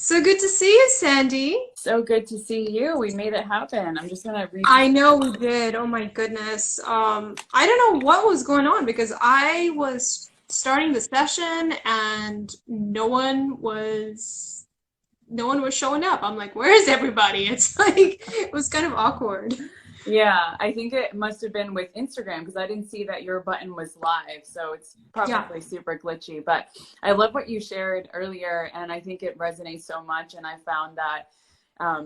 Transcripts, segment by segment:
So good to see you, Sandy. So good to see you. We made it happen. I'm just gonna read I this. know we did. Oh my goodness. I don't know what was going on because I was starting the session and no one was showing up. I'm like, where is everybody? It's like it was kind of awkward. Yeah, I think it must have been with Instagram because I didn't see that your button was live, so it's Yeah. probably super glitchy. But I love what you shared earlier, and I think it resonates so much. And I found that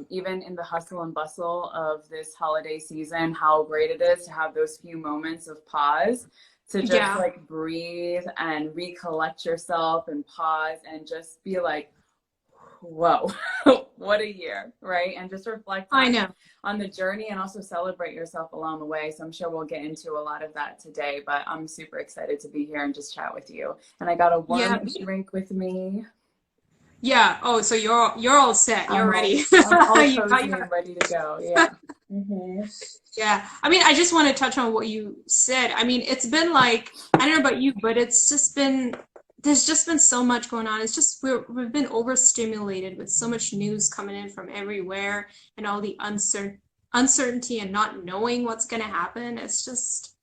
even in the hustle and bustle of this holiday season, how great it is to have those few moments of pause to just Yeah. like breathe and recollect yourself and pause and just be like, whoa, what a year, right? And just reflect I know. on the journey and also celebrate yourself along the way. So I'm sure we'll get into a lot of that today, but I'm super excited to be here and just chat with you. And I got a Yeah. warm drink with me. Yeah. Oh, so you're all set. You're ready. I'm all You got cozy your and ready to go. Yeah. Hmm. Yeah, I mean, I just want to touch on what you said. I mean, it's been like, I don't know about you, but there's just been so much going on. It's just we've been overstimulated with so much news coming in from everywhere and all the uncertainty and not knowing what's going to happen. It's just,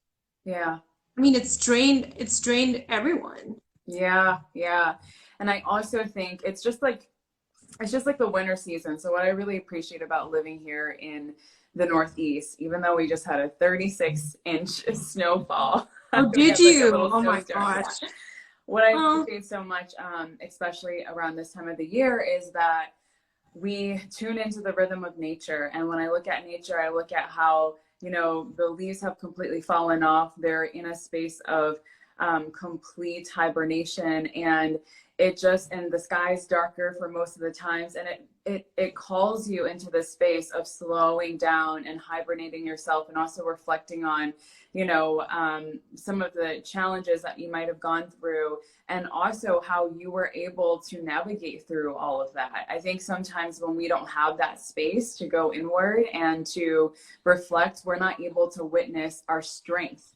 Yeah. I mean, it's drained everyone. Yeah. Yeah. And I also think it's just like the winter season. So what I really appreciate about living here in the Northeast, even though we just had a 36-inch snowfall, Oh, we did had like a you? little Oh my snowstorm. gosh. Yeah. What I Oh, appreciate so much, especially around this time of the year, is that we tune into the rhythm of nature. And when I look at nature, I look at how, the leaves have completely fallen off. They're in a space of complete hibernation, and and the sky's darker for most of the times. And it calls you into the space of slowing down and hibernating yourself, and also reflecting on, some of the challenges that you might have gone through, and also how you were able to navigate through all of that. I think sometimes when we don't have that space to go inward and to reflect, we're not able to witness our strength.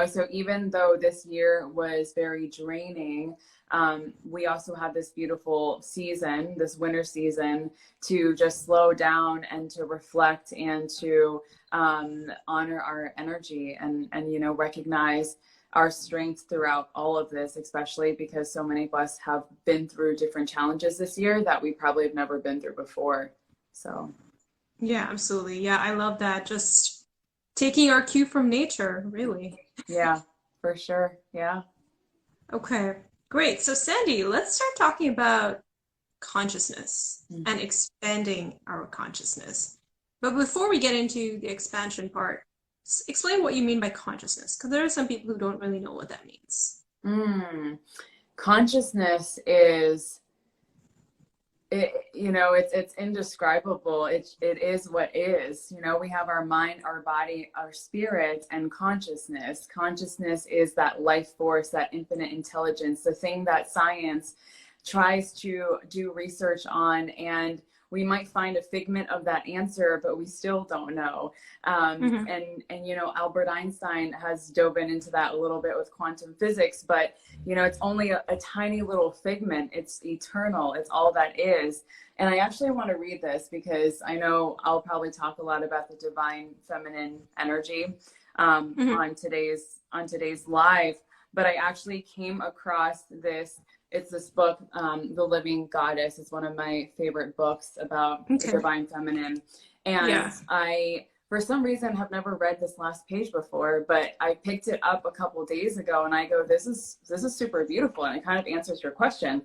So even though this year was very draining, we also have this beautiful season, this winter season, to just slow down and to reflect and to honor our energy and recognize our strength throughout all of this, especially because so many of us have been through different challenges this year that we probably have never been through before. So, yeah, absolutely. Yeah, I love that. Just taking our cue from nature, really. yeah, for sure. Yeah. Okay, great. So, Sandy, let's start talking about consciousness and Mhm. expanding our consciousness. But before we get into the expansion part, explain what you mean by consciousness, because there are some people who don't really know what that means. Mm. Consciousness is it's indescribable. It is what is. We have our mind, our body, our spirit, and consciousness is that life force, that infinite intelligence, the thing that science tries to do research on, and we might find a figment of that answer, but we still don't know. Hmm. And Albert Einstein has dove into that a little bit with quantum physics, but it's only a tiny little figment. It's eternal. It's all that is. And I actually want to read this because I know I'll probably talk a lot about the divine feminine energy Hmm. on today's live. But I actually came across this. It's this book, The Living Goddess. It's one of my favorite books about the Okay. divine feminine. And Yeah. I, for some reason, have never read this last page before, but I picked it up a couple days ago, and I go, this is super beautiful, and it kind of answers your question.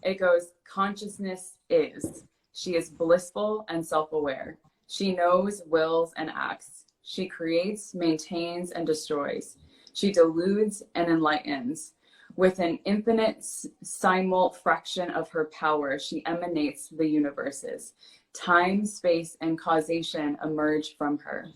It goes, consciousness is. She is blissful and self-aware. She knows, wills, and acts. She creates, maintains, and destroys. She deludes and enlightens. With an infinite simul fraction of her power, she emanates the universes. Time, space, and causation emerge from her.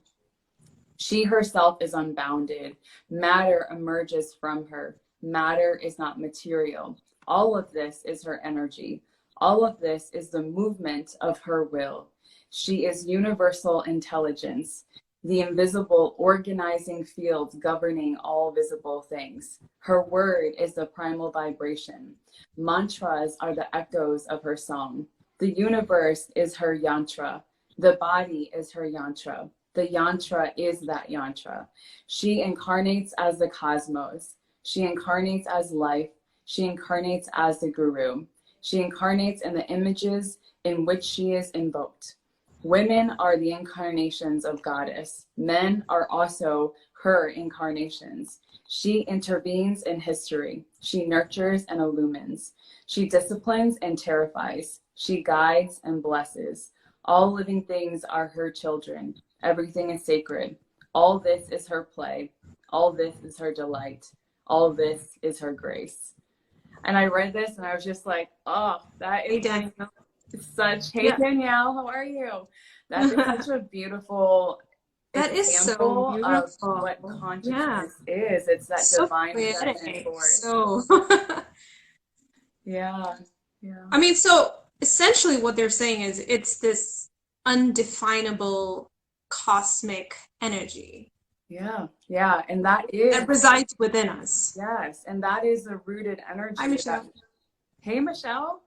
She herself is unbounded. Matter emerges from her. Matter is not material. All of this is her energy. All of this is the movement of her will. She is universal intelligence. the invisible organizing field governing all visible things. Her word is the primal vibration. Mantras are the echoes of her song. The universe is her yantra. The body is her yantra. The yantra is that yantra. She incarnates as the cosmos. She incarnates as life. She incarnates as the guru. She incarnates in the images in which she is invoked. Women are the incarnations of goddess. Men are also her incarnations. She intervenes in history. She nurtures and illumines. She disciplines and terrifies. She guides and blesses. All living things are her children. Everything is sacred. All this is her play. All this is her delight. All this is her grace. And I read this and I was just like, oh, that is such, hey Yeah. Danielle, how are you? That is such a beautiful That is so example beautiful. of what consciousness is. It's that So divine poetic. feminine force. So Yeah. I mean, so essentially what they're saying is it's this undefinable cosmic energy Yeah. And that resides within us. yes, and that is a rooted energy. Hi, Michelle. Hey, Michelle.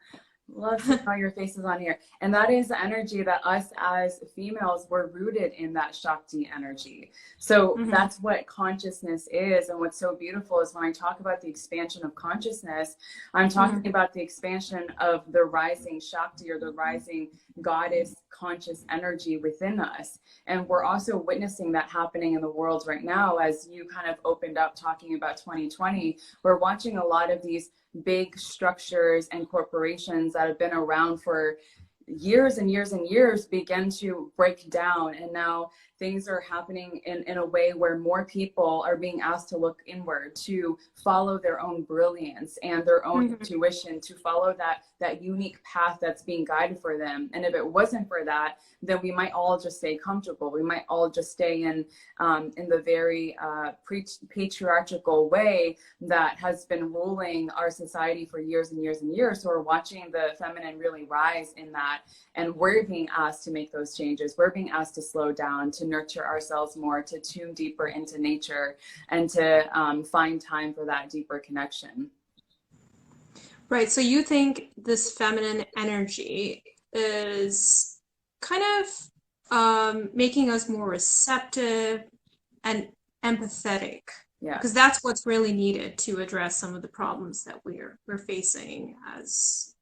Love seeing all your faces on here. And that is the energy that us as females were rooted in, that Shakti energy. So that's what consciousness is. And what's so beautiful is when I talk about the expansion of consciousness, I'm talking about the expansion of the rising Shakti, or the rising goddess conscious energy within us. And we're also witnessing that happening in the world right now. As you kind of opened up talking about 2020, we're watching a lot of these big structures and corporations that have been around for years and years and years begin to break down. And now things are happening in a way where more people are being asked to look inward, to follow their own brilliance and their own intuition, to follow that unique path that's being guided for them. And if it wasn't for that, then we might all just stay comfortable. We might all just stay in the very patriarchal way that has been ruling our society for years and years and years. So we're watching the feminine really rise in that. And we're being asked to make those changes. We're being asked to slow down, to nurture ourselves more, to tune deeper into nature, and to find time for that deeper connection. Right. So you think this feminine energy is kind of making us more receptive and empathetic. Yeah. Because that's what's really needed to address some of the problems that we're facing as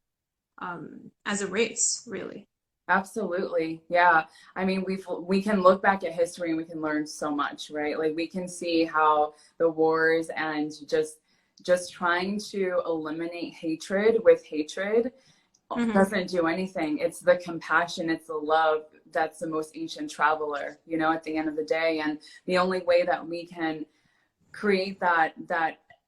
a race, really. Absolutely. Yeah. I mean, we can look back at history and we can learn so much, right? Like we can see how the wars and just trying to eliminate hatred with hatred doesn't do anything. It's the compassion, it's the love that's the most ancient traveler, you know, at the end of the day. And the only way that we can create that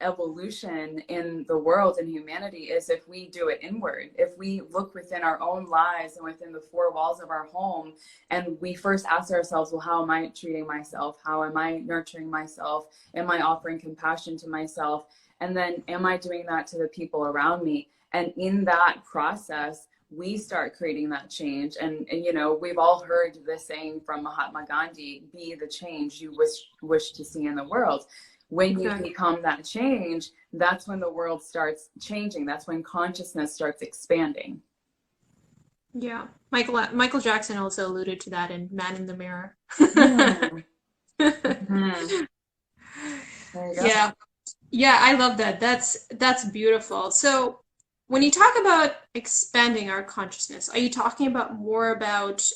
evolution in the world and humanity is if we do it inward. If we look within our own lives and within the four walls of our home, and we first ask ourselves, well, how am I treating myself? How am I nurturing myself? Am I offering compassion to myself? And then am I doing that to the people around me? And in that process, we start creating that change. And you know, we've all heard this saying from Mahatma Gandhi, be the change you wish to see in the world. When you become that change, that's when the world starts changing. That's when consciousness starts expanding. Yeah. Michael Jackson also alluded to that in Man in the Mirror. Yeah. Yeah, I love that. That's beautiful. So when you talk about expanding our consciousness, are you talking about more about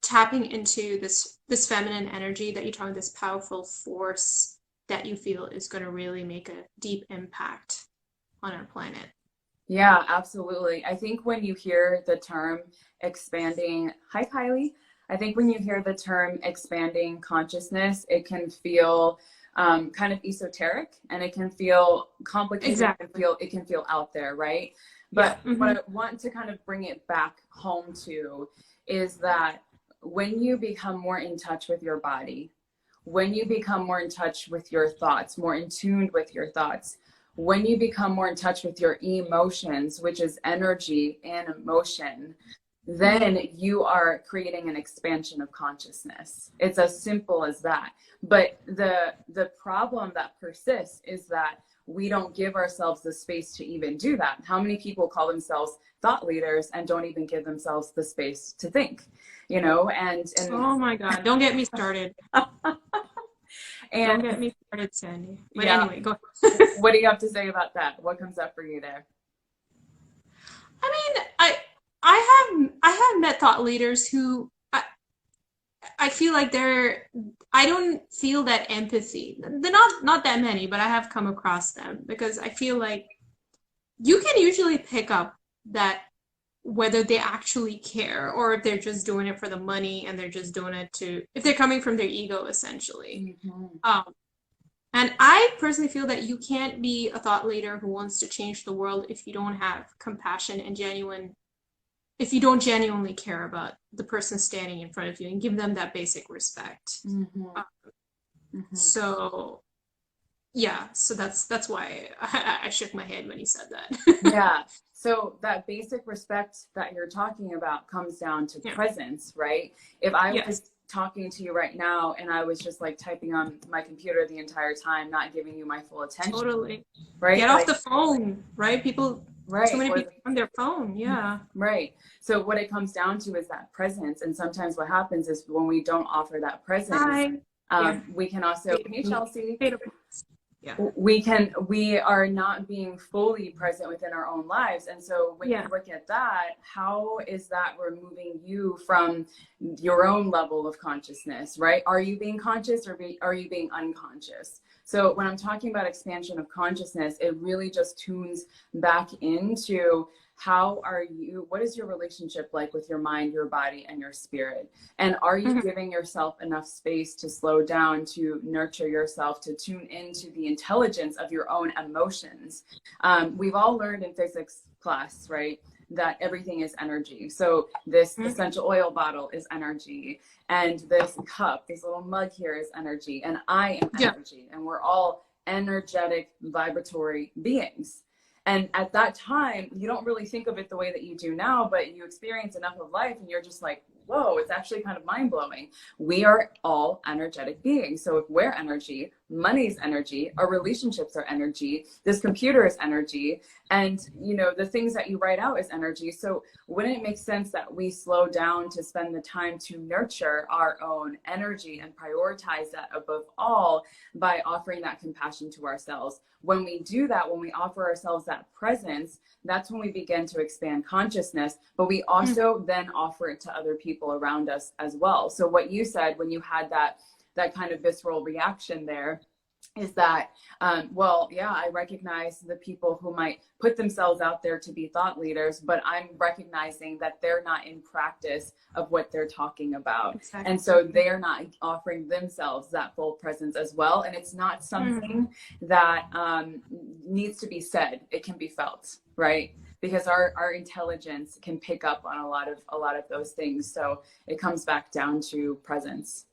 tapping into this feminine energy that you're talking, this powerful force that you feel is going to really make a deep impact on our planet? Yeah, absolutely. I think when you hear the term expanding, hi Kylie. I think when you hear the term expanding consciousness, it can feel kind of esoteric, and it can feel complicated. Exactly. It can feel out there, right? But what I want to kind of bring it back home to is that when you become more in touch with your body, when you become more in touch with your thoughts, more in tune with your thoughts, when you become more in touch with your emotions, which is energy and emotion, then you are creating an expansion of consciousness. It's as simple as that. But the problem that persists is that we don't give ourselves the space to even do that. How many people call themselves thought leaders and don't even give themselves the space to think, you know? And oh my God, don't get me started. and Don't get me started, Sandy. But yeah, anyway, go. what do you have to say about that? What comes up for you there? I mean, I have met thought leaders who I feel like I don't feel that empathy. They're not that many, but I have come across them because I feel like you can usually pick up that whether they actually care or if they're just doing it for the money and they're just doing it if they're coming from their ego essentially. And I personally feel that you can't be a thought leader who wants to change the world if you don't have compassion and if you don't genuinely care about the person standing in front of you and give them that basic respect. So yeah, so that's why I shook my head when he said that. Yeah. So that basic respect that you're talking about comes down to presence, right? If I was talking to you right now and I was just like typing on my computer the entire time, not giving you my full attention. Totally. Right? Get off the phone, right? Too many people on their phone. Yeah. Right. So what it comes down to is that presence. And sometimes what happens is when we don't offer that presence, we can also, hey Chelsea. Yeah. We are not being fully present within our own lives. And so when you look at that, how is that removing you from your own level of consciousness, right? Are you being conscious or are you being unconscious? So when I'm talking about expansion of consciousness, it really just tunes back into what is your relationship like with your mind, your body, and your spirit? And are you giving yourself enough space to slow down, to nurture yourself, to tune into the intelligence of your own emotions? We've all learned in physics class, right, that everything is energy. So this essential oil bottle is energy, and this cup, this little mug here is energy, and I am energy, and we're all energetic, vibratory beings. And at that time, you don't really think of it the way that you do now, but you experience enough of life and you're just like, whoa, it's actually kind of mind blowing. We are all energetic beings. So if we're energy, money's energy, our relationships are energy, this computer is energy, and you know, the things that you write out is energy. So wouldn't it make sense that we slow down to spend the time to nurture our own energy and prioritize that above all by offering that compassion to ourselves? When we do that, when we offer ourselves that presence, that's when we begin to expand consciousness, but we also then offer it to other people around us as well. So what you said when you had that kind of visceral reaction there is that, I recognize the people who might put themselves out there to be thought leaders, but I'm recognizing that they're not in practice of what they're talking about. Exactly. And so they're not offering themselves that full presence as well. And it's not something that needs to be said. It can be felt, right? Because our intelligence can pick up on a lot of those things. So it comes back down to presence.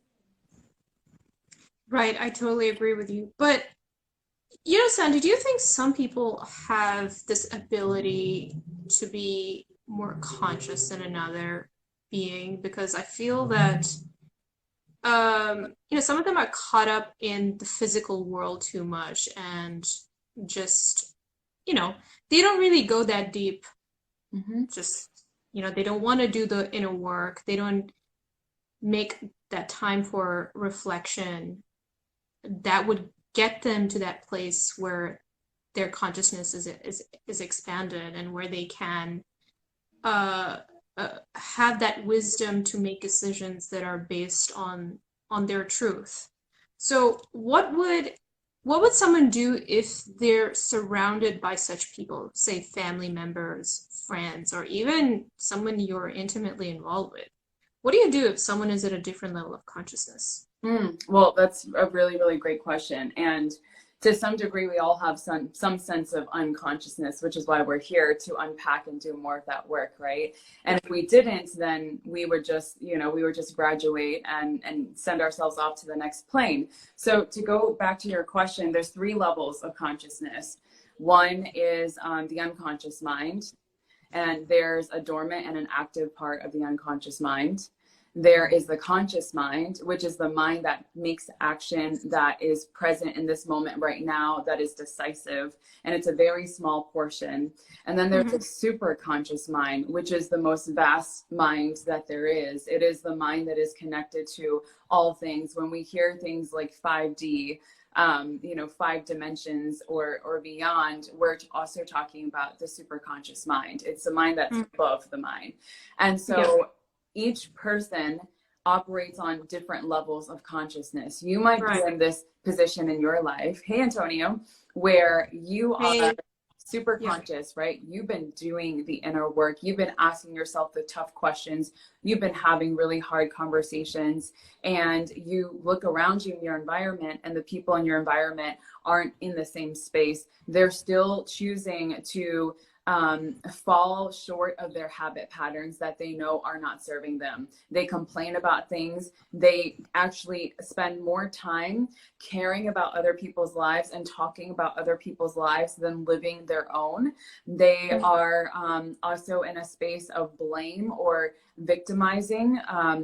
Right, I totally agree with you. But, you know, Sandy, do you think some people have this ability to be more conscious than another being? Because I feel that, some of them are caught up in the physical world too much and just, they don't really go that deep. Just, they don't want to do the inner work. They don't make that time for reflection that would get them to that place where their consciousness is expanded and where they can have that wisdom to make decisions that are based on their truth. So what would someone do if they're surrounded by such people, say family members, friends, or even someone you're intimately involved with? What do you do if someone is at a different level of consciousness? Well, that's a really, really great question. And to some degree, we all have some sense of unconsciousness, which is why we're here to unpack and do more of that work, right? And if we didn't, then we would just graduate and send ourselves off to the next plane. So to go back to your question, there's 3 levels of consciousness. One is the unconscious mind. And there's a dormant and an active part of the unconscious mind. There is the conscious mind, which is the mind that makes action, that is present in this moment right now, that is decisive. And it's a very small portion. And then there's the super conscious mind, which is the most vast mind that there is. It is the mind that is connected to all things. When we hear things like 5D, 5 dimensions or beyond, we're also talking about the superconscious mind. It's the mind that's above the mind. And so each person operates on different levels of consciousness. You might be in this position in your life, hey Antonio, where you are super conscious, right? You've been doing the inner work. You've been asking yourself the tough questions. You've been having really hard conversations, and you look around you in your environment, and the people in your environment aren't in the same space. They're still choosing to fall short of their habit patterns that they know are not serving them. They complain about things. They actually spend more time caring about other people's lives and talking about other people's lives than living their own. They are also in a space of blame or victimizing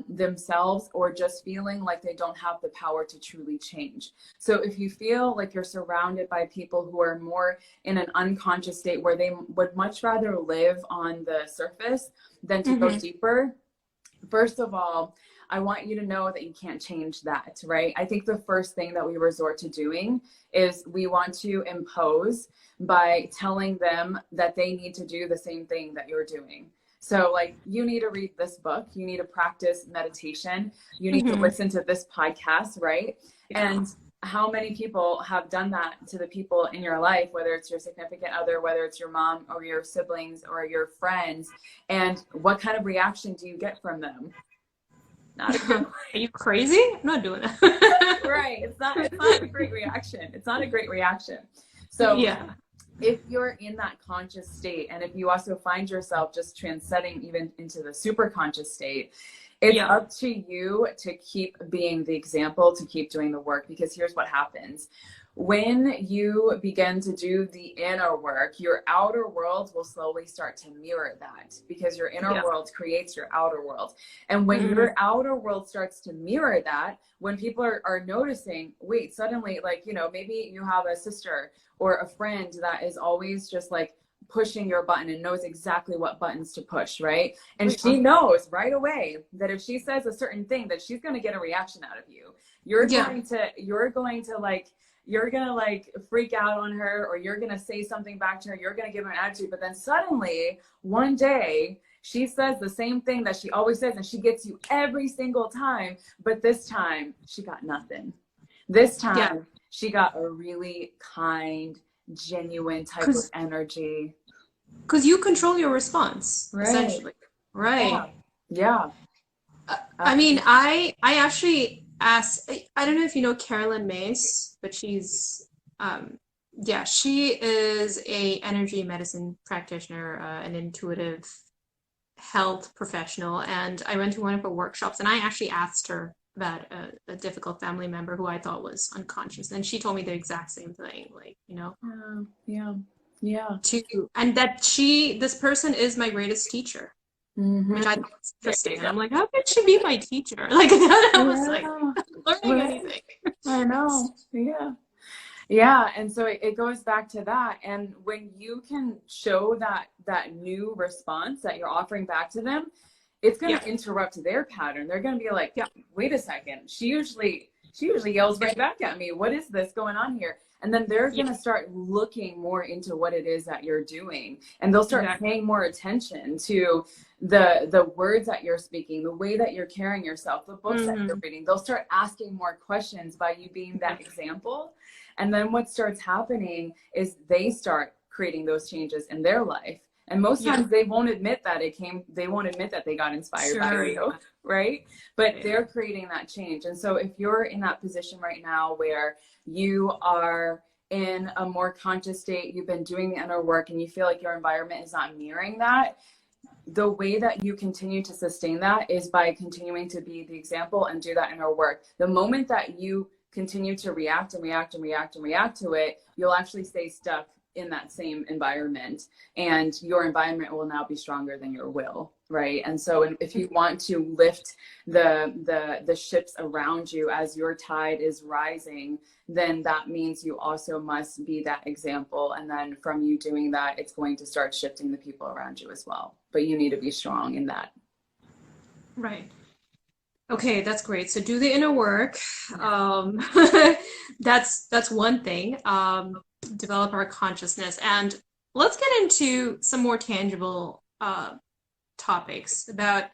themselves, or just feeling like they don't have the power to truly change. So if you feel like you're surrounded by people who are more in an unconscious state, where they would much rather live on the surface than to go deeper, first of all, I want you to know that you can't change that, right? I think the first thing that we resort to doing is we want to impose by telling them that they need to do the same thing that you're doing. So like, you need to read this book, you need to practice meditation, you need to listen to this podcast, right? And how many people have done that to the people in your life, whether it's your significant other, whether it's your mom or your siblings or your friends, and what kind of reaction do you get from them? Not a good one. Are you crazy? I'm not doing that. Right. It's not a great reaction. It's not a great reaction. So if you're in that conscious state, and if you also find yourself just transcending even into the super conscious state, it's up to you to keep being the example, to keep doing the work. Because here's what happens. When you begin to do the inner work, your outer world will slowly start to mirror that, because your inner world creates your outer world. And when your outer world starts to mirror that, when people are noticing, wait, suddenly, like, maybe you have a sister or a friend that is always just like pushing your button and knows exactly what buttons to push, right? And she knows right away that if she says a certain thing, that she's going to get a reaction out of you. You're going to freak out on her, or you're going to say something back to her. You're going to give her an attitude. But then suddenly one day she says the same thing that she always says, and she gets you every single time. But this time she got nothing. This time she got a really kind, genuine type of energy. Because you control your response, essentially. Right. Yeah. I mean, I actually asked, I don't know if you know Carolyn Mace, but she's, she is a energy medicine practitioner, an intuitive health professional. And I went to one of her workshops, and I actually asked her about a difficult family member who I thought was unconscious. And she told me the exact same thing, like, and that this person is my greatest teacher, which I thought was interesting. And I'm like, how could she be my teacher? Like, I was like, learning anything. I know. Yeah. And so it goes back to that. And when you can show that new response that you're offering back to them, it's going to interrupt their pattern. They're going to be like, wait a second. She usually yells right back at me. What is this going on here? And then they're going to start looking more into what it is that you're doing. And they'll start paying more attention to the words that you're speaking, the way that you're carrying yourself, the books that you're reading. They'll start asking more questions by you being that example. And then what starts happening is they start creating those changes in their life. And most times they won't admit that they got inspired by you, right? But they're creating that change. And so if you're in that position right now where you are in a more conscious state, you've been doing the inner work, and you feel like your environment is not mirroring that, the way that you continue to sustain that is by continuing to be the example and do that inner work. The moment that you continue to react to it, you'll actually stay stuck in that same environment, and your environment will now be stronger than your will, right? And so if you want to lift the ships around you as your tide is rising, then that means you also must be that example. And then from you doing that, it's going to start shifting the people around you as well. But you need to be strong in that. Right. Okay, that's great. So do the inner work. That's one thing. Develop our consciousness, and let's get into some more tangible topics about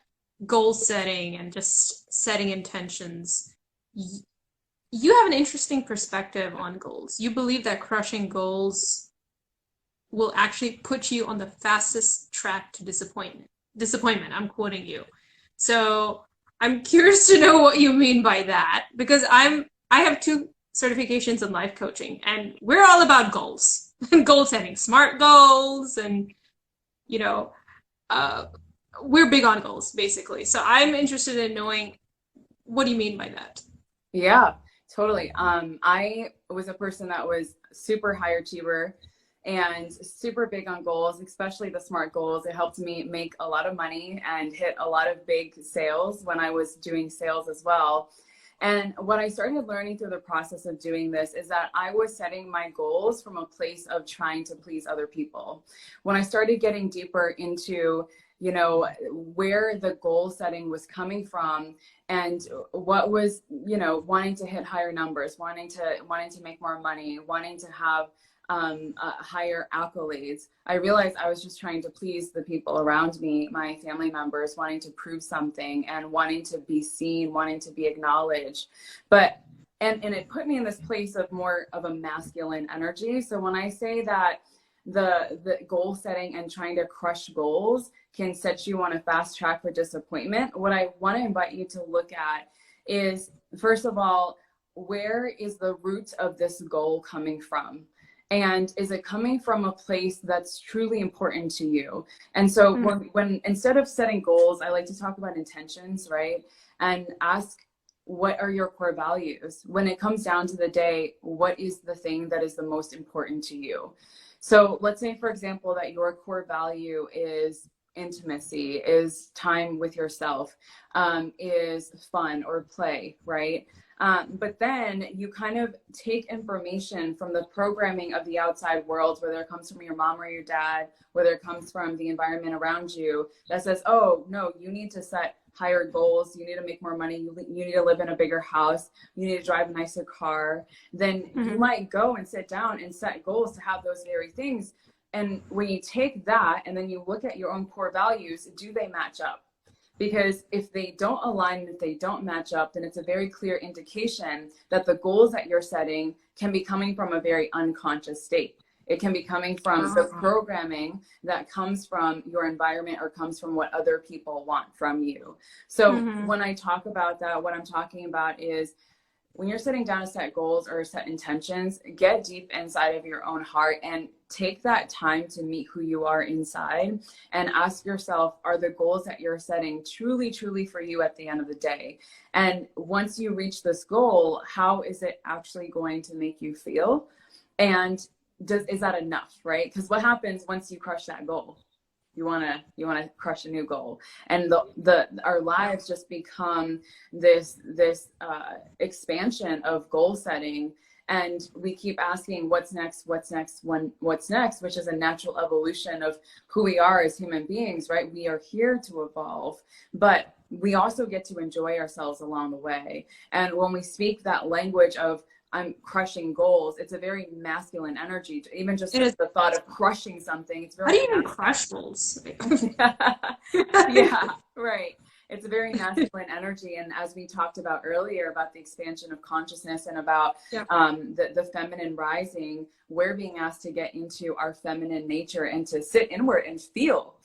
goal setting and just setting intentions. You have an interesting perspective on goals. You believe that crushing goals will actually put you on the fastest track to disappointment. Disappointment, I'm quoting you. So I'm curious to know what you mean by that, because I have 2 certifications in life coaching, and we're all about goals, goal setting, SMART goals, and you know, we're big on goals basically. So I'm interested in knowing, what do you mean by that? Yeah, totally. I was a person that was super high achiever and super big on goals, especially the SMART goals. It helped me make a lot of money and hit a lot of big sales when I was doing sales as well. And what I started learning through the process of doing this is that I was setting my goals from a place of trying to please other people. When I started getting deeper into, you know, where the goal setting was coming from and what was, you know, wanting to hit higher numbers, wanting to make more money, wanting to have higher accolades, I realized I was just trying to please the people around me, my family members, wanting to prove something and wanting to be seen, wanting to be acknowledged. But and it put me in this place of more of a masculine energy. So when I say that the goal setting and trying to crush goals can set you on a fast track for disappointment, what I want to invite you to look at is, first of all, where is the root of this goal coming from? And is it coming from a place that's truly important to you? And so when instead of setting goals, I like to talk about intentions, right? And ask, what are your core values? When it comes down to the day, what is the thing that is the most important to you? So let's say, for example, that your core value is intimacy, is time with yourself, is fun or play, right? But then you kind of take information from the programming of the outside world, whether it comes from your mom or your dad, whether it comes from the environment around you, that says, oh, no, you need to set higher goals. You need to make more money. You need to live in a bigger house. You need to drive a nicer car. Then you might go and sit down and set goals to have those very things. And when you take that and then you look at your own core values, do they match up? Because if they don't align, if they don't match up, then it's a very clear indication that the goals that you're setting can be coming from a very unconscious state. It can be coming from the programming that comes from your environment or comes from what other people want from you. So when I talk about that, what I'm talking about is, when you're sitting down to set goals or set intentions, get deep inside of your own heart and take that time to meet who you are inside and ask yourself, are the goals that you're setting truly, truly for you at the end of the day? And once you reach this goal, how is it actually going to make you feel? And is that enough, right? Because what happens once you crush that goal? You want to crush a new goal, and our lives just become this expansion of goal setting, and we keep asking what's next, what's next, what's next, which is a natural evolution of who we are as human beings, right? We are here to evolve, but we also get to enjoy ourselves along the way. And when we speak that language of I'm crushing goals, it's a very masculine energy. Even just the thought of crushing something, it's very. How do you even crush goals? Yeah, right. It's a very masculine energy. And as we talked about earlier about the expansion of consciousness and about the feminine rising, we're being asked to get into our feminine nature and to sit inward and feel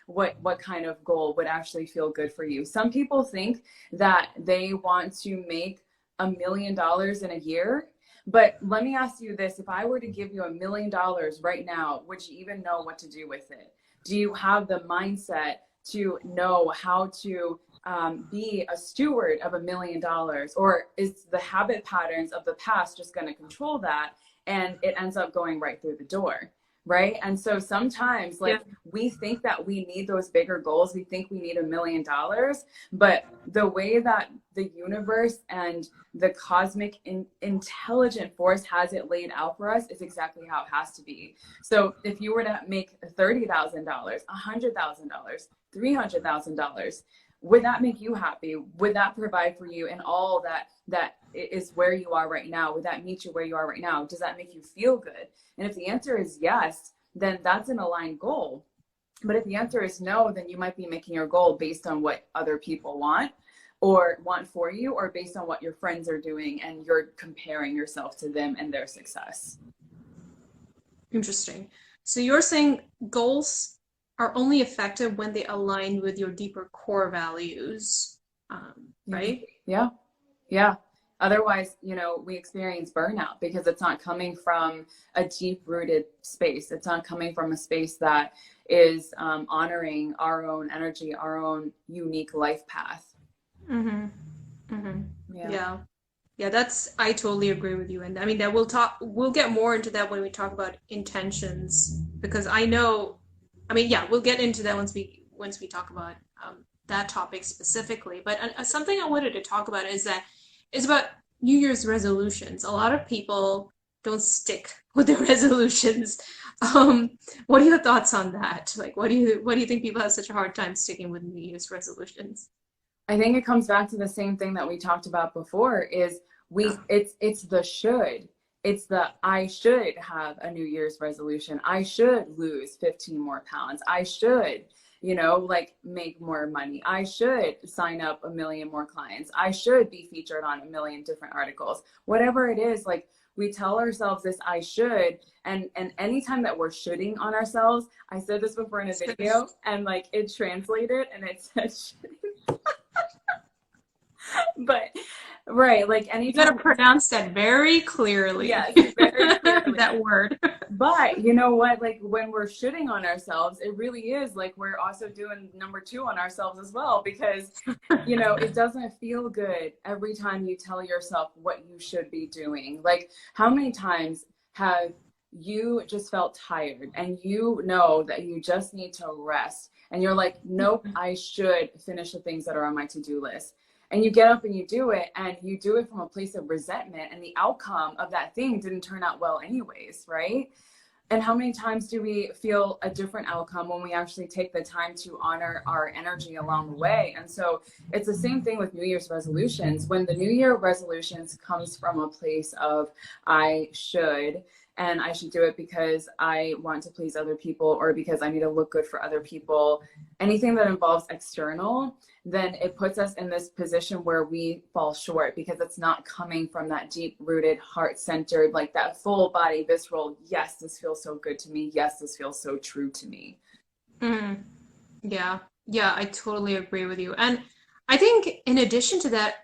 what kind of goal would actually feel good for you. Some people think that they want to make $1 million in a year. But let me ask you this. If I were to give you $1 million right now, would you even know what to do with it? Do you have the mindset to know how to be a steward of $1 million? Or is the habit patterns of the past just going to control that? and it ends up going right through the door. Right. And so sometimes like we think that we need those bigger goals. We think we need $1 million, but the way that the universe and the cosmic intelligent force has it laid out for us is exactly how it has to be. So if you were to make $30,000, $100,000, $300,000, would that make you happy? Would that provide for you and all that is where you are right now? Would that meet you where you are right now? Does that make you feel good? And if the answer is yes, then that's an aligned goal. But if the answer is no, then you might be making your goal based on what other people want or want for you, or based on what your friends are doing and you're comparing yourself to them and their success. Interesting. So you're saying goals are only effective when they align with your deeper core values, right? Yeah. Yeah. Otherwise, we experience burnout because it's not coming from a deep rooted space. It's not coming from a space that is honoring our own energy, our own unique life path. Mm-hmm. Mm-hmm. Yeah. Yeah, I totally agree with you. And I mean, we'll get more into that when we talk about intentions, because we'll get into that once we talk about that topic specifically. But something I wanted to talk about is about New Year's resolutions. A lot of people don't stick with their resolutions. What are your thoughts on that? Like, what do you think people have such a hard time sticking with New Year's resolutions? I think it comes back to the same thing that we talked about before is it's the should. It's the I should have a New Year's resolution. I should lose 15 more pounds. I should, make more money. I should sign up 1 million more clients. I should be featured on 1 million different articles. Whatever it is, like we tell ourselves this I should, and anytime that we're shoulding on ourselves, I said this before in a video and like it translated and it said but right, like anytime. You gotta pronounce that very clearly. Yes, very clearly. That word. But you know what? Like when we're shitting on ourselves, it really is like we're also doing number 2 on ourselves as well, because it doesn't feel good every time you tell yourself what you should be doing. Like how many times have you just felt tired and you know that you just need to rest and you're like, nope, I should finish the things that are on my to-do list. And you get up and you do it, and you do it from a place of resentment, and the outcome of that thing didn't turn out well anyways, right? And how many times do we feel a different outcome when we actually take the time to honor our energy along the way? And so it's the same thing with New Year's resolutions. When the New Year resolutions comes from a place of I should, and I should do it because I want to please other people or because I need to look good for other people, anything that involves external, then it puts us in this position where we fall short because it's not coming from that deep rooted, heart centered, like that full body, visceral, yes, this feels so good to me. Yes, this feels so true to me. Mm. Yeah. Yeah, I totally agree with you. And I think in addition to that,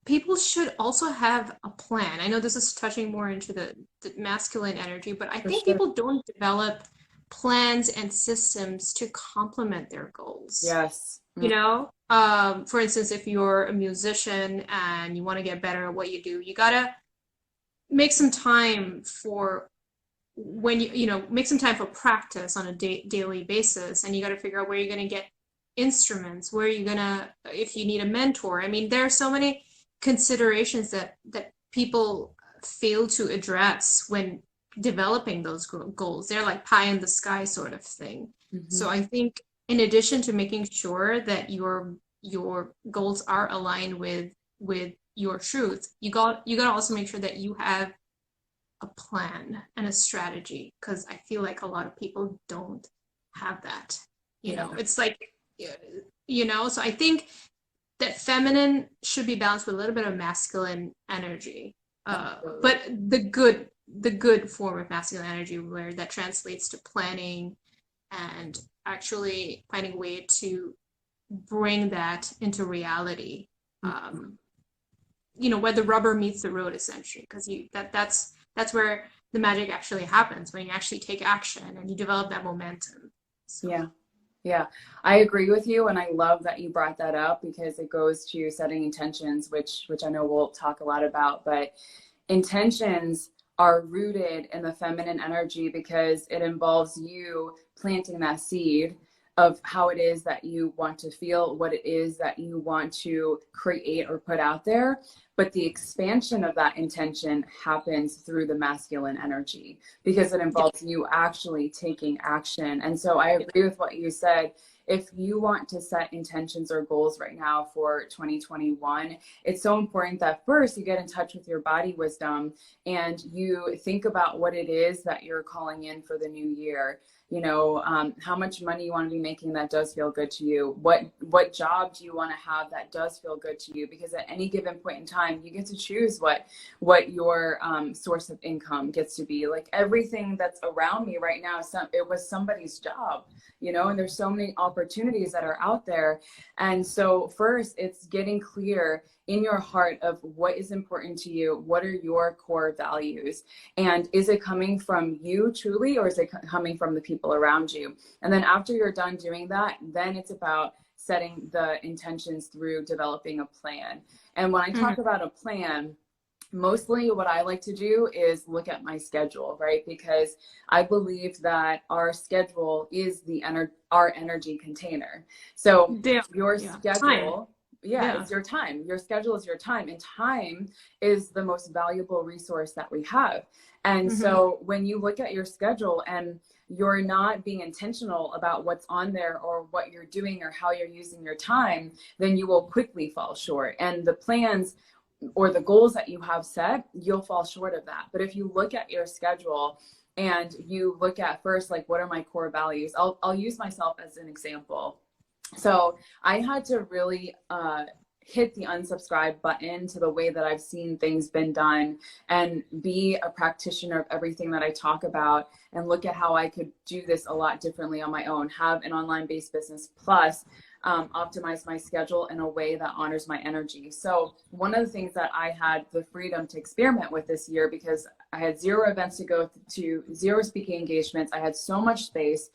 people should also have a plan. I know this is touching more into the masculine energy, but I think people don't develop plans and systems to complement their goals. Yes. For instance, if you're a musician and you want to get better at what you do, you gotta make some time for make some time for practice on a daily basis, and you got to figure out where you're going to get instruments, where you're going to, if you need a mentor. I mean, there are so many considerations that people fail to address when developing those goals. They're like pie in the sky sort of thing. Mm-hmm. So I think in addition to making sure that your goals are aligned with your truth, you got to also make sure that you have a plan and a strategy, because I feel like a lot of people don't have that. It's like, so I think that feminine should be balanced with a little bit of masculine energy, but the good form of masculine energy, where that translates to planning and actually finding a way to bring that into reality. Where the rubber meets the road, essentially, because that's where the magic actually happens, when you actually take action and you develop that momentum. So. Yeah, I agree with you. And I love that you brought that up, because it goes to setting intentions, which I know we'll talk a lot about, but intentions are rooted in the feminine energy, because it involves you planting that seed of how it is that you want to feel, what it is that you want to create or put out there. But the expansion of that intention happens through the masculine energy, because it involves you actually taking action. And so I agree with what you said. If you want to set intentions or goals right now for 2021, it's so important that first you get in touch with your body wisdom and you think about what it is that you're calling in for the new year. You know, how much money you want to be making that does feel good to you. What job do you want to have that does feel good to you? Because at any given point in time, you get to choose what your source of income gets to be. Like everything that's around me right now, it was somebody's job, you know, and there's so many opportunities that are out there. And so first, it's getting clear in your heart of what is important to you. What are your core values? And is it coming from you truly, or is it coming from the people around you? And then after you're done doing that, then it's about setting the intentions through developing a plan. And when I talk about a plan, mostly what I like to do is look at my schedule, right? Because I believe that our schedule is our energy container. So your schedule, it's your time. Your schedule is your time, and time is the most valuable resource that we have. And so when you look at your schedule and you're not being intentional about what's on there or what you're doing or how you're using your time, then you will quickly fall short. And the plans or the goals that you have set, you'll fall short of that. But if you look at your schedule and you look at first, like, what are my core values? I'll use myself as an example. So I had to really hit the unsubscribe button to the way that I've seen things been done, and be a practitioner of everything that I talk about, and look at how I could do this a lot differently on my own, have an online-based business, plus optimize my schedule in a way that honors my energy. So one of the things that I had the freedom to experiment with this year, because I had 0 events to go to, 0 speaking engagements, I had so much space,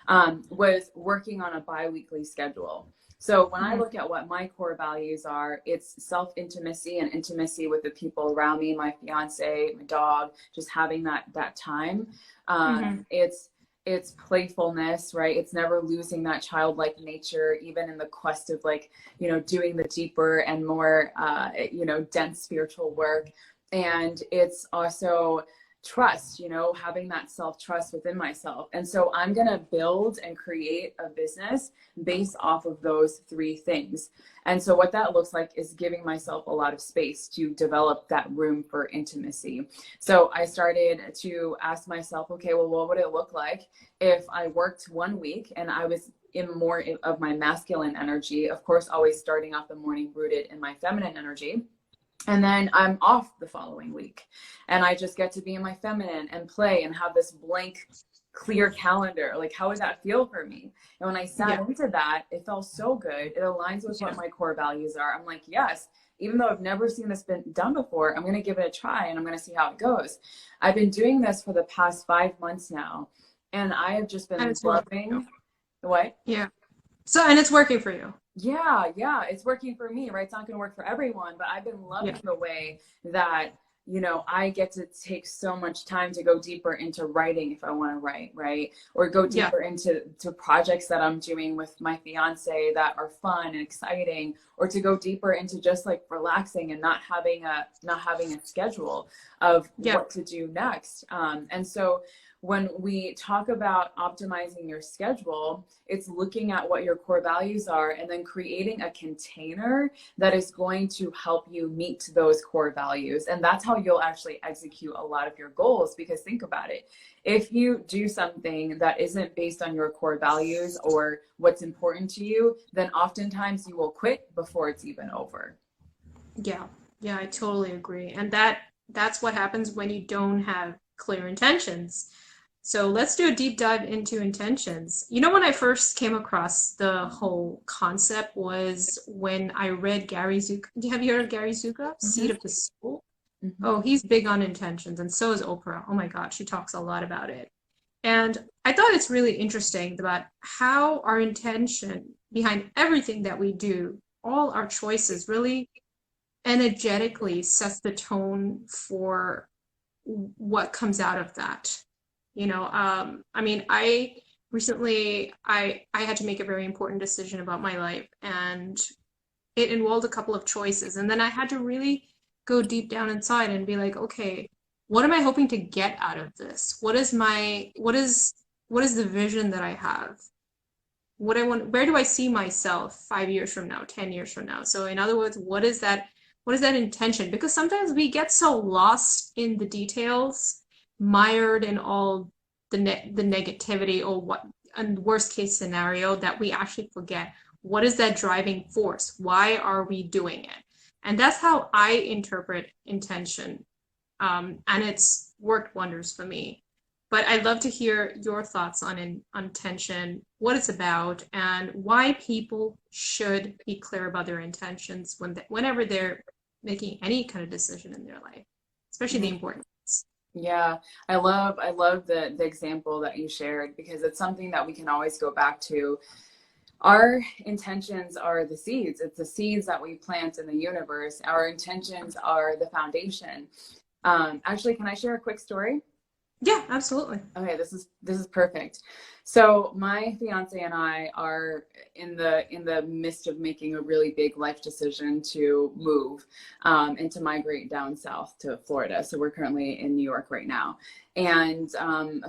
was working on a bi-weekly schedule. So when I look at what my core values are, it's self-intimacy and intimacy with the people around me, my fiance, my dog, just having that time. It's playfulness, right? It's never losing that childlike nature, even in the quest of, like, you know, doing the deeper and more, dense spiritual work. And it's also trust, you know, having that self-trust within myself. And so I'm going to build and create a business based off of those 3 things. And so what that looks like is giving myself a lot of space to develop that room for intimacy. So I started to ask myself, okay, well, what would it look like if I worked 1 week and I was in more of my masculine energy, of course, always starting off the morning rooted in my feminine energy. And then I'm off the following week and I just get to be in my feminine and play and have this blank, clear calendar. Like, how would that feel for me? And when I sat into that, it felt so good. It aligns with what my core values are. I'm like, yes, even though I've never seen this been done before, I'm going to give it a try and I'm going to see how it goes. I've been doing this for the past 5 months now, and I have just been loving what? Yeah. So, and it's working for you. Yeah, it's working for me, right? It's not going to work for everyone, but I've been loving the way that, you know, I get to take so much time to go deeper into writing if I want to write, right? Or go deeper into projects that I'm doing with my fiance that are fun and exciting, or to go deeper into just like relaxing and not having a schedule of what to do next. And so when we talk about optimizing your schedule, it's looking at what your core values are and then creating a container that is going to help you meet those core values. And that's how you'll actually execute a lot of your goals. Because think about it. If you do something that isn't based on your core values or what's important to you, then oftentimes you will quit before it's even over. Yeah, I totally agree. And that's what happens when you don't have clear intentions. So let's do a deep dive into intentions. You know, when I first came across the whole concept was when I read Gary Zukav. Have you heard of Gary Zukav? Seed of the Soul? Oh, he's big on intentions, and so is Oprah. Oh my God, she talks a lot about it. And I thought it's really interesting about how our intention behind everything that we do, all our choices, really energetically sets the tone for what comes out of that. I mean, I recently I had to make a very important decision about my life, and it involved a couple of choices, and then I had to really go deep down inside and be like, okay, what am I hoping to get out of this? What is the vision that I have? What I want, where do I see myself 5 years from now, 10 years from now? So in other words, what is that intention? Because sometimes we get so lost in the details, mired in all the negativity or what and worst case scenario that we actually forget what is that driving force? Why are we doing it? And that's how I interpret intention. And it's worked wonders for me. But I'd love to hear your thoughts on intention, what it's about, and why people should be clear about their intentions whenever they're making any kind of decision in their life, especially the important ones. Yeah, I love the example that you shared, because it's something that we can always go back to. Our intentions are the seeds. It's the seeds that we plant in the universe. Our intentions are the foundation. Actually, can I share a quick story? Yeah, absolutely. Okay, this is perfect. So my fiance and I are in the midst of making a really big life decision to move and to migrate down south to Florida. So we're currently in New York right now. And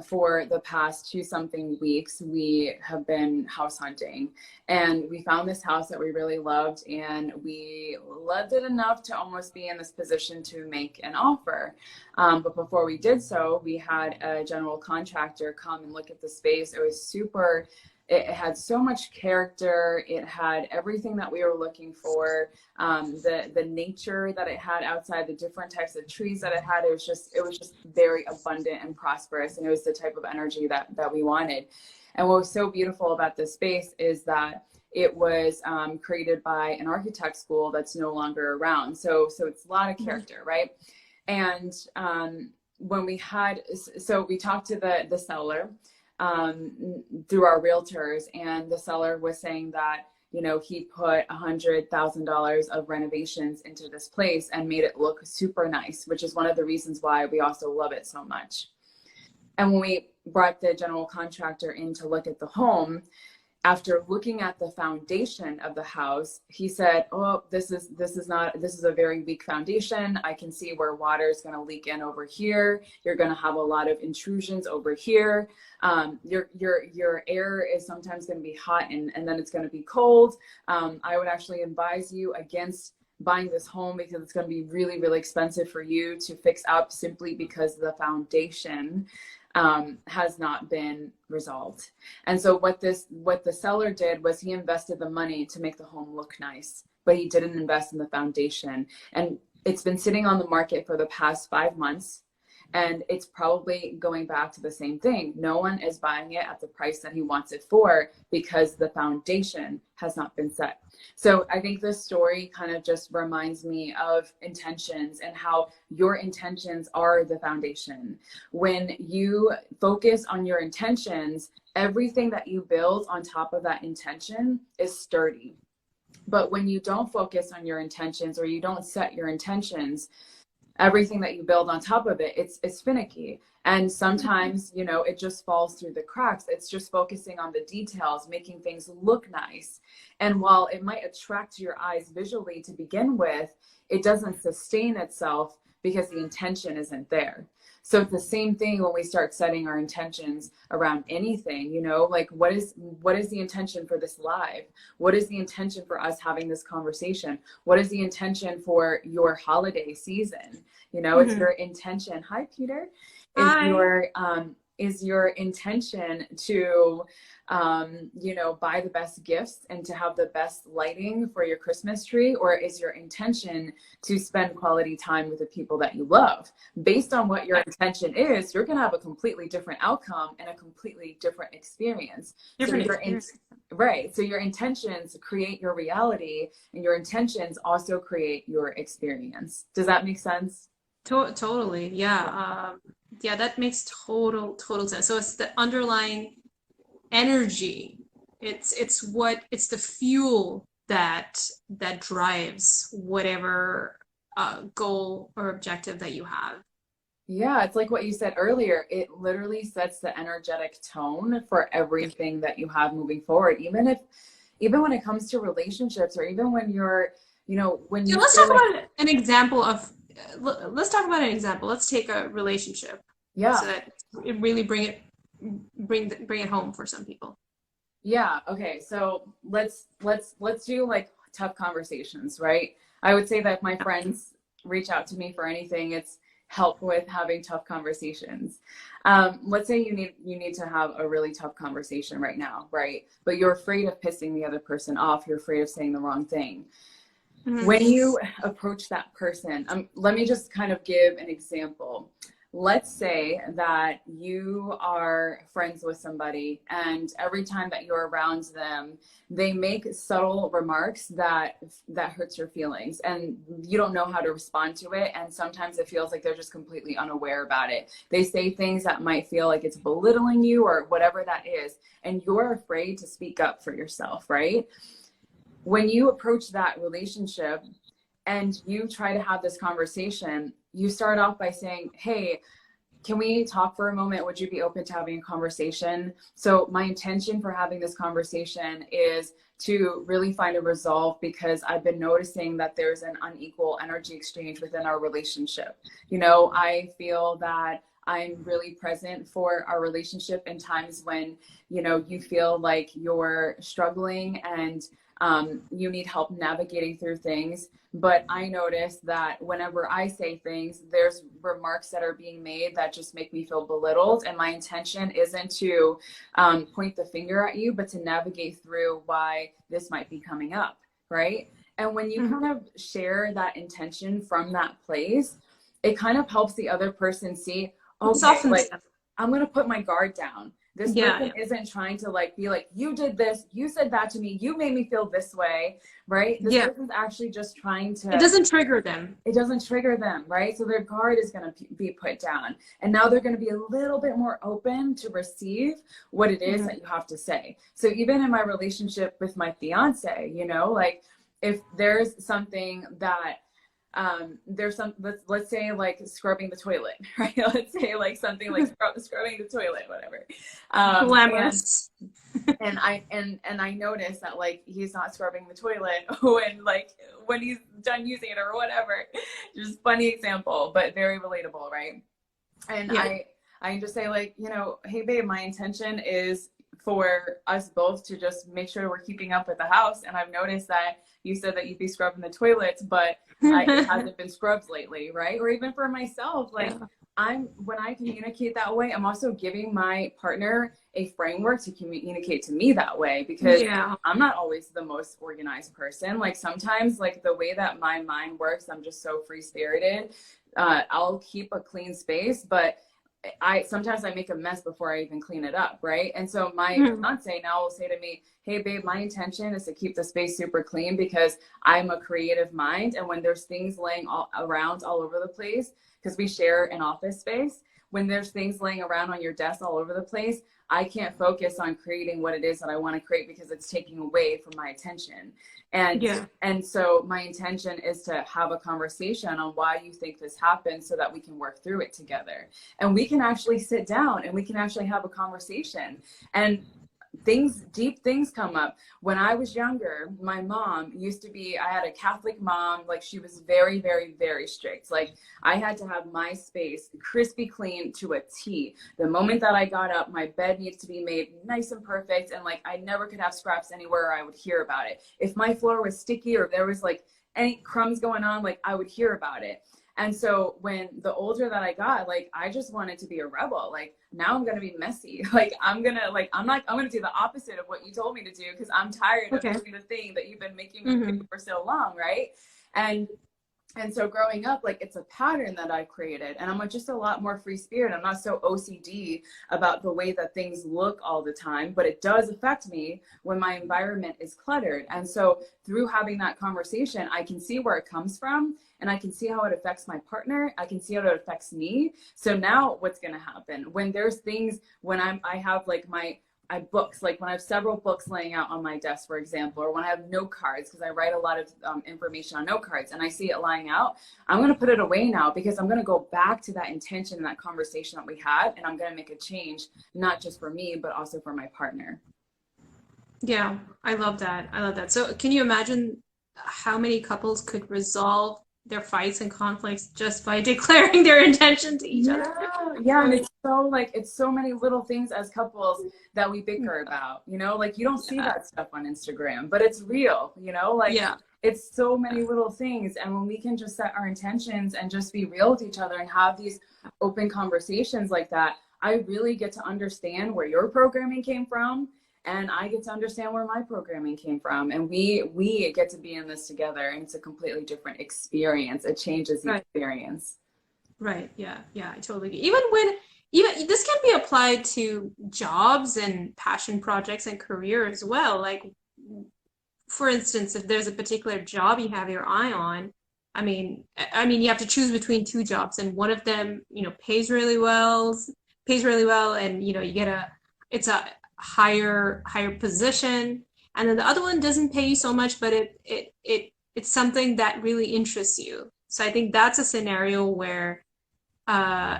for the past 2 something weeks, we have been house hunting, and we found this house that we really loved, and we loved it enough to almost be in this position to make an offer. But before we did so, we had a general contractor come and look at the space. It had so much character. It had everything that we were looking for. The nature that it had outside, the different types of trees that it had, it was just very abundant and prosperous. And it was the type of energy that we wanted. And what was so beautiful about this space is that it was created by an architect school that's no longer around. So it's a lot of character, right? And when we talked to the seller through our realtors, and the seller was saying that, he put $100,000 of renovations into this place and made it look super nice, which is one of the reasons why we also love it so much. And when we brought the general contractor in to look at the home, after looking at the foundation of the house, he said, "Oh, this is a very weak foundation. I can see where water is going to leak in over here. You're going to have a lot of intrusions over here. Your air is sometimes going to be hot and then it's going to be cold. I would actually advise you against buying this home, because it's going to be really, really expensive for you to fix up, simply because the foundation has not been resolved." And so what the seller did was he invested the money to make the home look nice, but he didn't invest in the foundation. And it's been sitting on the market for the past 5 months. And it's probably going back to the same thing. No one is buying it at the price that he wants it for, because the foundation has not been set. So I think this story kind of just reminds me of intentions, and how your intentions are the foundation. When you focus on your intentions, everything that you build on top of that intention is sturdy. But when you don't focus on your intentions, or you don't set your intentions, everything that you build on top of it, it's finicky. And sometimes, it just falls through the cracks. It's just focusing on the details, making things look nice. And while it might attract your eyes visually to begin with, it doesn't sustain itself, because the intention isn't there. So it's the same thing when we start setting our intentions around anything, like what is the intention for this live? What is the intention for us having this conversation? What is the intention for your holiday season? It's your intention. Hi, Peter. Hi. Is your intention to buy the best gifts and to have the best lighting for your Christmas tree? Or is your intention to spend quality time with the people that you love? Based on what your intention is, you're going to have a completely different outcome and a completely different experience. Right. So your intentions create your reality, and your intentions also create your experience. Does that make sense? Totally. Yeah. Yeah, that makes total sense. So it's the underlying energy. It's the fuel that drives whatever goal or objective that you have. Yeah, it's like what you said earlier. It literally sets the energetic tone for Yeah. everything that you have moving forward. Even when it comes to relationships, or even when you're, when So you let's feel talk like, about an example of, let's talk about an example. Let's take a relationship so yeah, that it really bring it home for some people. yeah, okay. So let's do like tough conversations, right? I would say that if my friends reach out to me for anything, it's help with having tough conversations. Let's say you need to have a really tough conversation right now, right? But you're afraid of pissing the other person off. You're afraid of saying the wrong thing. Mhm. When you approach that person, let me just kind of give an example. Let's say that you are friends with somebody, and every time that you're around them, they make subtle remarks that hurts your feelings, and you don't know how to respond to it. And sometimes it feels like they're just completely unaware about it. They say things that might feel like it's belittling you or whatever that is, and you're afraid to speak up for yourself, right? When you approach that relationship and you try to have this conversation, you start off by saying, hey, can we talk for a moment? Would you be open to having a conversation? So my intention for having this conversation is to really find a resolve, because I've been noticing that there's an unequal energy exchange within our relationship. I feel that I'm really present for our relationship in times when, you feel like you're struggling and you need help navigating through things. But I notice that whenever I say things, there's remarks that are being made that just make me feel belittled. And my intention isn't to point the finger at you, but to navigate through why this might be coming up, right? And when you Mhm. kind of share that intention from that place, it kind of helps the other person see, It okay, softens like them. I'm going to put my guard down. This Yeah, person yeah. isn't trying to like be like, you did this, you said that to me, you made me feel this way, right? This Yeah. person's actually just trying It to, doesn't trigger them. it doesn't trigger them, right? So their guard is going to be put down. And now they're going to be a little bit more open to receive what it is Mhm. that you have to say. So even in my relationship with my fiance, like if there's something that there's some, let's say like scrubbing the toilet, right? Let's say like something like scrubbing the toilet, whatever. And Glamorous. I notice that like he's not scrubbing the toilet when he's done using it or whatever. Just funny example, but very relatable, right? And Yeah. I just say like, hey babe, my intention is for us both to just make sure we're keeping up with the house. And I've noticed that you said that you'd be scrubbing the toilets, but it hasn't been scrubbed lately, right? Or even for myself, like Yeah. when I communicate that way, I'm also giving my partner a framework to communicate to me that way, because Yeah. I'm not always the most organized person. Like sometimes, like the way that my mind works, I'm just so free spirited. I'll keep a clean space, but sometimes I make a mess before I even clean it up, right? And so my Mhm. fiance now will say to me, hey babe, my intention is to keep the space super clean because I'm a creative mind. And when there's things laying around all over the place, because we share an office space, when there's things laying around on your desk all over the place, I can't focus on creating what it is that I want to create because it's taking away from my attention. And Yeah. and so my intention is to have a conversation on why you think this happened so that we can work through it together. And we can actually sit down and we can actually have a conversation. And deep things come up. When I was younger, my mom used to be, I had a Catholic mom. Like she was very, very, very strict. Like I had to have my space crispy clean to a T. The moment that I got up, my bed needs to be made nice and perfect. And like I never could have scraps anywhere, or I would hear about it. If my floor was sticky or if there was like any crumbs going on, like I would hear about it. And so when the older that I got, like I just wanted to be a rebel. Like now I'm gonna be messy. I'm gonna do the opposite of what you told me to do because I'm tired of Okay. doing the thing that you've been making me do Hmm. for so long, right? And and so growing up, like it's a pattern that I created, and I'm just a lot more free spirit. I'm not so OCD about the way that things look all the time, but it does affect me when my environment is cluttered. And so through having that conversation, I can see where it comes from, and I can see how it affects my partner. I can see how it affects me. So now what's going to happen when there's things, when I have like my books, like when I have several books laying out on my desk, for example, or when I have note cards, because I write a lot of information on note cards and I see it lying out, I'm going to put it away now because I'm going to go back to that intention and that conversation that we had, and I'm going to make a change, not just for me, but also for my partner. Yeah, I love that. I love that. So, can you imagine how many couples could resolve their fights and conflicts just by declaring their intention to each other? Yeah, and it's so like it's so many little things as couples that we bicker about, you know, like you don't see that stuff on Instagram, but it's real, you know, like Yeah. it's so many little things. And when we can just set our intentions and just be real with each other and have these open conversations like that, I really get to understand where your programming came from, and I get to understand where my programming came from, and we get to be in this together, and it's a completely different experience. It changes the experience. Right. Yeah. Yeah. I totally agree. Even this can be applied to jobs and passion projects and career as well. Like, for instance, if there's a particular job you have your eye on, I mean, you have to choose between two jobs, and one of them, pays really well, and you get it's a higher position, and then the other one doesn't pay you so much, but it's something that really interests you. So I think that's a scenario where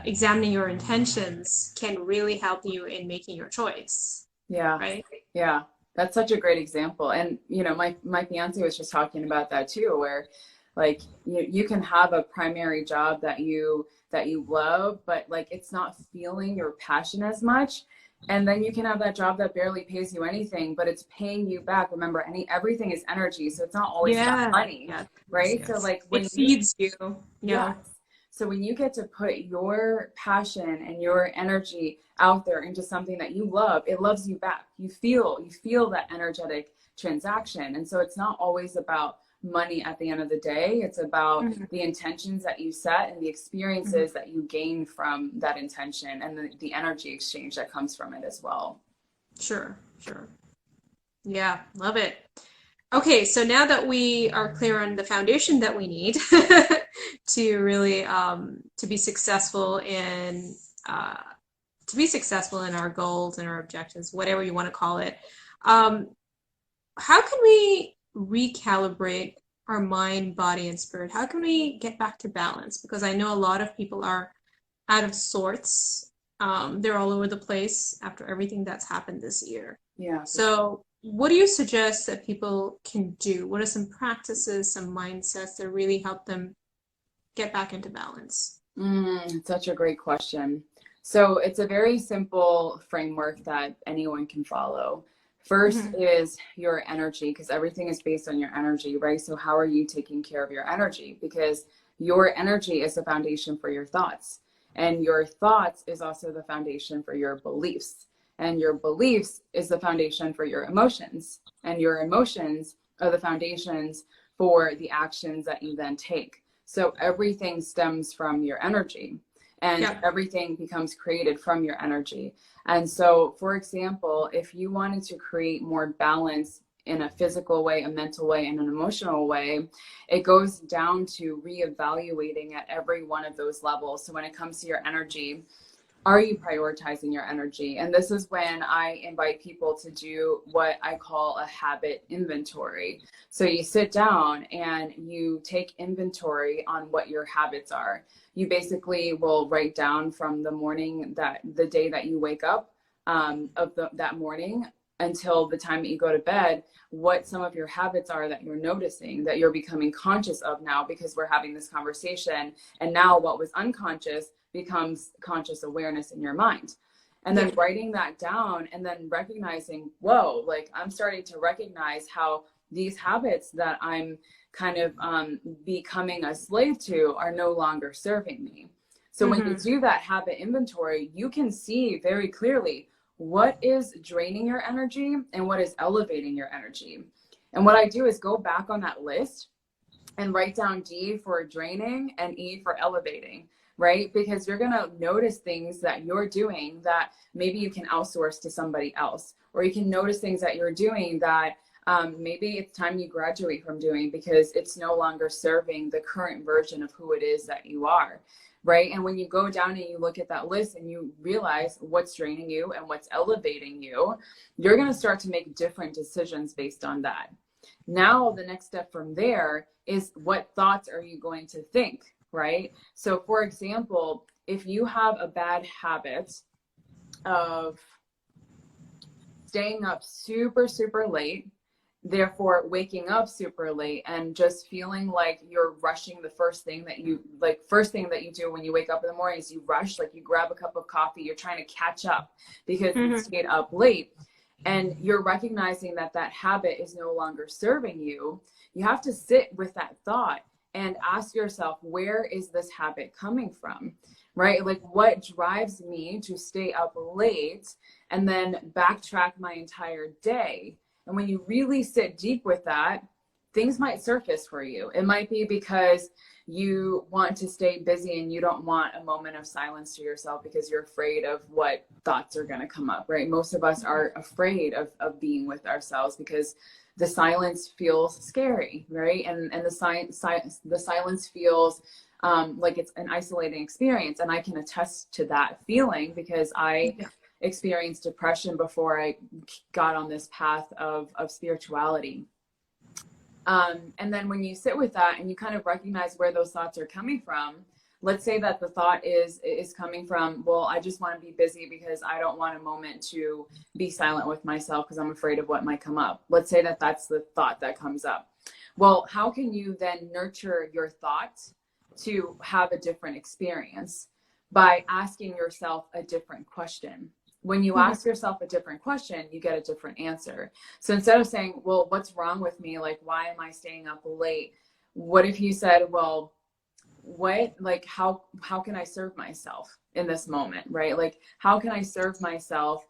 examining your intentions can really help you in making your choice, Yeah. right? Yeah. That's such a great example. And, my fiance was just talking about that too, where like you can have a primary job that you love, but like it's not feeling your passion as much. And then you can have that job that barely pays you anything, but it's paying you back. Remember, everything is energy, so it's not always about money, Yeah, right? So yes. like It feeds you. Yeah. yes. So when you get to put your passion and your energy out there into something that you love, it loves you back. You feel that energetic transaction. And so it's not always about money at the end of the day. It's about Mhm. the intentions that you set and the Mhm. experiences that you gain from that intention, and the energy exchange that comes from it as well. Sure, sure. Yeah, love it. Okay, so now that we are clear on the foundation that we need to really uh, to be successful in our goals and our objectives, whatever you want to call it, um, how can we recalibrate our mind, body, and spirit? How can we get back to balance? Because I know a lot of people are out of sorts. They're all over the place after everything that's happened this year. Yeah, for sure. So, what do you suggest that people can do? What are some practices, some mindsets that really help them get back into balance? Such a great question. So it's a very simple framework that anyone can follow. First Hmm. is your energy, because everything is based on your energy, right? So how are you taking care of your energy? Because your energy is the foundation for your thoughts, and your thoughts is also the foundation for your beliefs, and your beliefs is the foundation for your emotions, and your emotions are the foundations for the actions that you then take. So everything stems from your energy, and Yeah. everything becomes created from your energy. And so, for example, if you wanted to create more balance in a physical way, a mental way, and an emotional way, it goes down to reevaluating at every one of those levels. So when it comes to your energy, are you prioritizing your energy? And this is when I invite people to do what I call a habit inventory. So you sit down and you take inventory on what your habits are. You basically will write down from the day that you wake up, that morning until the time that you go to bed, what some of your habits are that you're noticing, that you're becoming conscious of now because we're having this conversation. And now what was unconscious becomes conscious awareness in your mind. And then Yeah. writing that down and then recognizing, whoa, like I'm starting to recognize how these habits that I'm kind of becoming a slave to are no longer serving me. So when you Hmm. do that habit inventory, you can see very clearly what is draining your energy and what is elevating your energy. And what I do is go back on that list and write down D for draining and E for elevating, right? Because you're going to notice things that you're doing that maybe you can outsource to somebody else, or you can notice things that you're doing that maybe it's time you graduate from doing because it's no longer serving the current version of who it is that you are. right? And when you go down and you look at that list and you realize what's draining you and what's elevating you, you're going to start to make different decisions based on that. Now, the next step from there is, what thoughts are you going to think, right? So for example, if you have a bad habit of staying up super, super late, therefore waking up super late and just feeling like you're rushing, the first thing that you do when you wake up in the morning is you rush, like you grab a cup of coffee, you're trying to catch up because you stayed up late, and you're recognizing that that habit is no longer serving you. You have to sit with that thought and ask yourself, where is this habit coming from, right? Like, what drives me to stay up late and then backtrack my entire day? And when you really sit deep with that, things might surface for you. It might be because you want to stay busy and you don't want a moment of silence to yourself because you're afraid of what thoughts are going to come up, right? Most of us are afraid of being with ourselves because the silence feels scary, right? And the silence feels like it's an isolating experience. And I can attest to that feeling because I experienced depression before I got on this path of spirituality. And then when you sit with that and you kind of recognize where those thoughts are coming from, let's say that the thought is coming from, well, I just want to be busy because I don't want a moment to be silent with myself because I'm afraid of what might come up. Let's say that that's the thought that comes up. Well, how can you then nurture your thought to have a different experience? By asking yourself a different question. When you ask yourself a different question, you get a different answer. So instead of saying, well, what's wrong with me? Like, why am I staying up late? What if you said, well, how can I serve myself in this moment, right? Like, how can I serve myself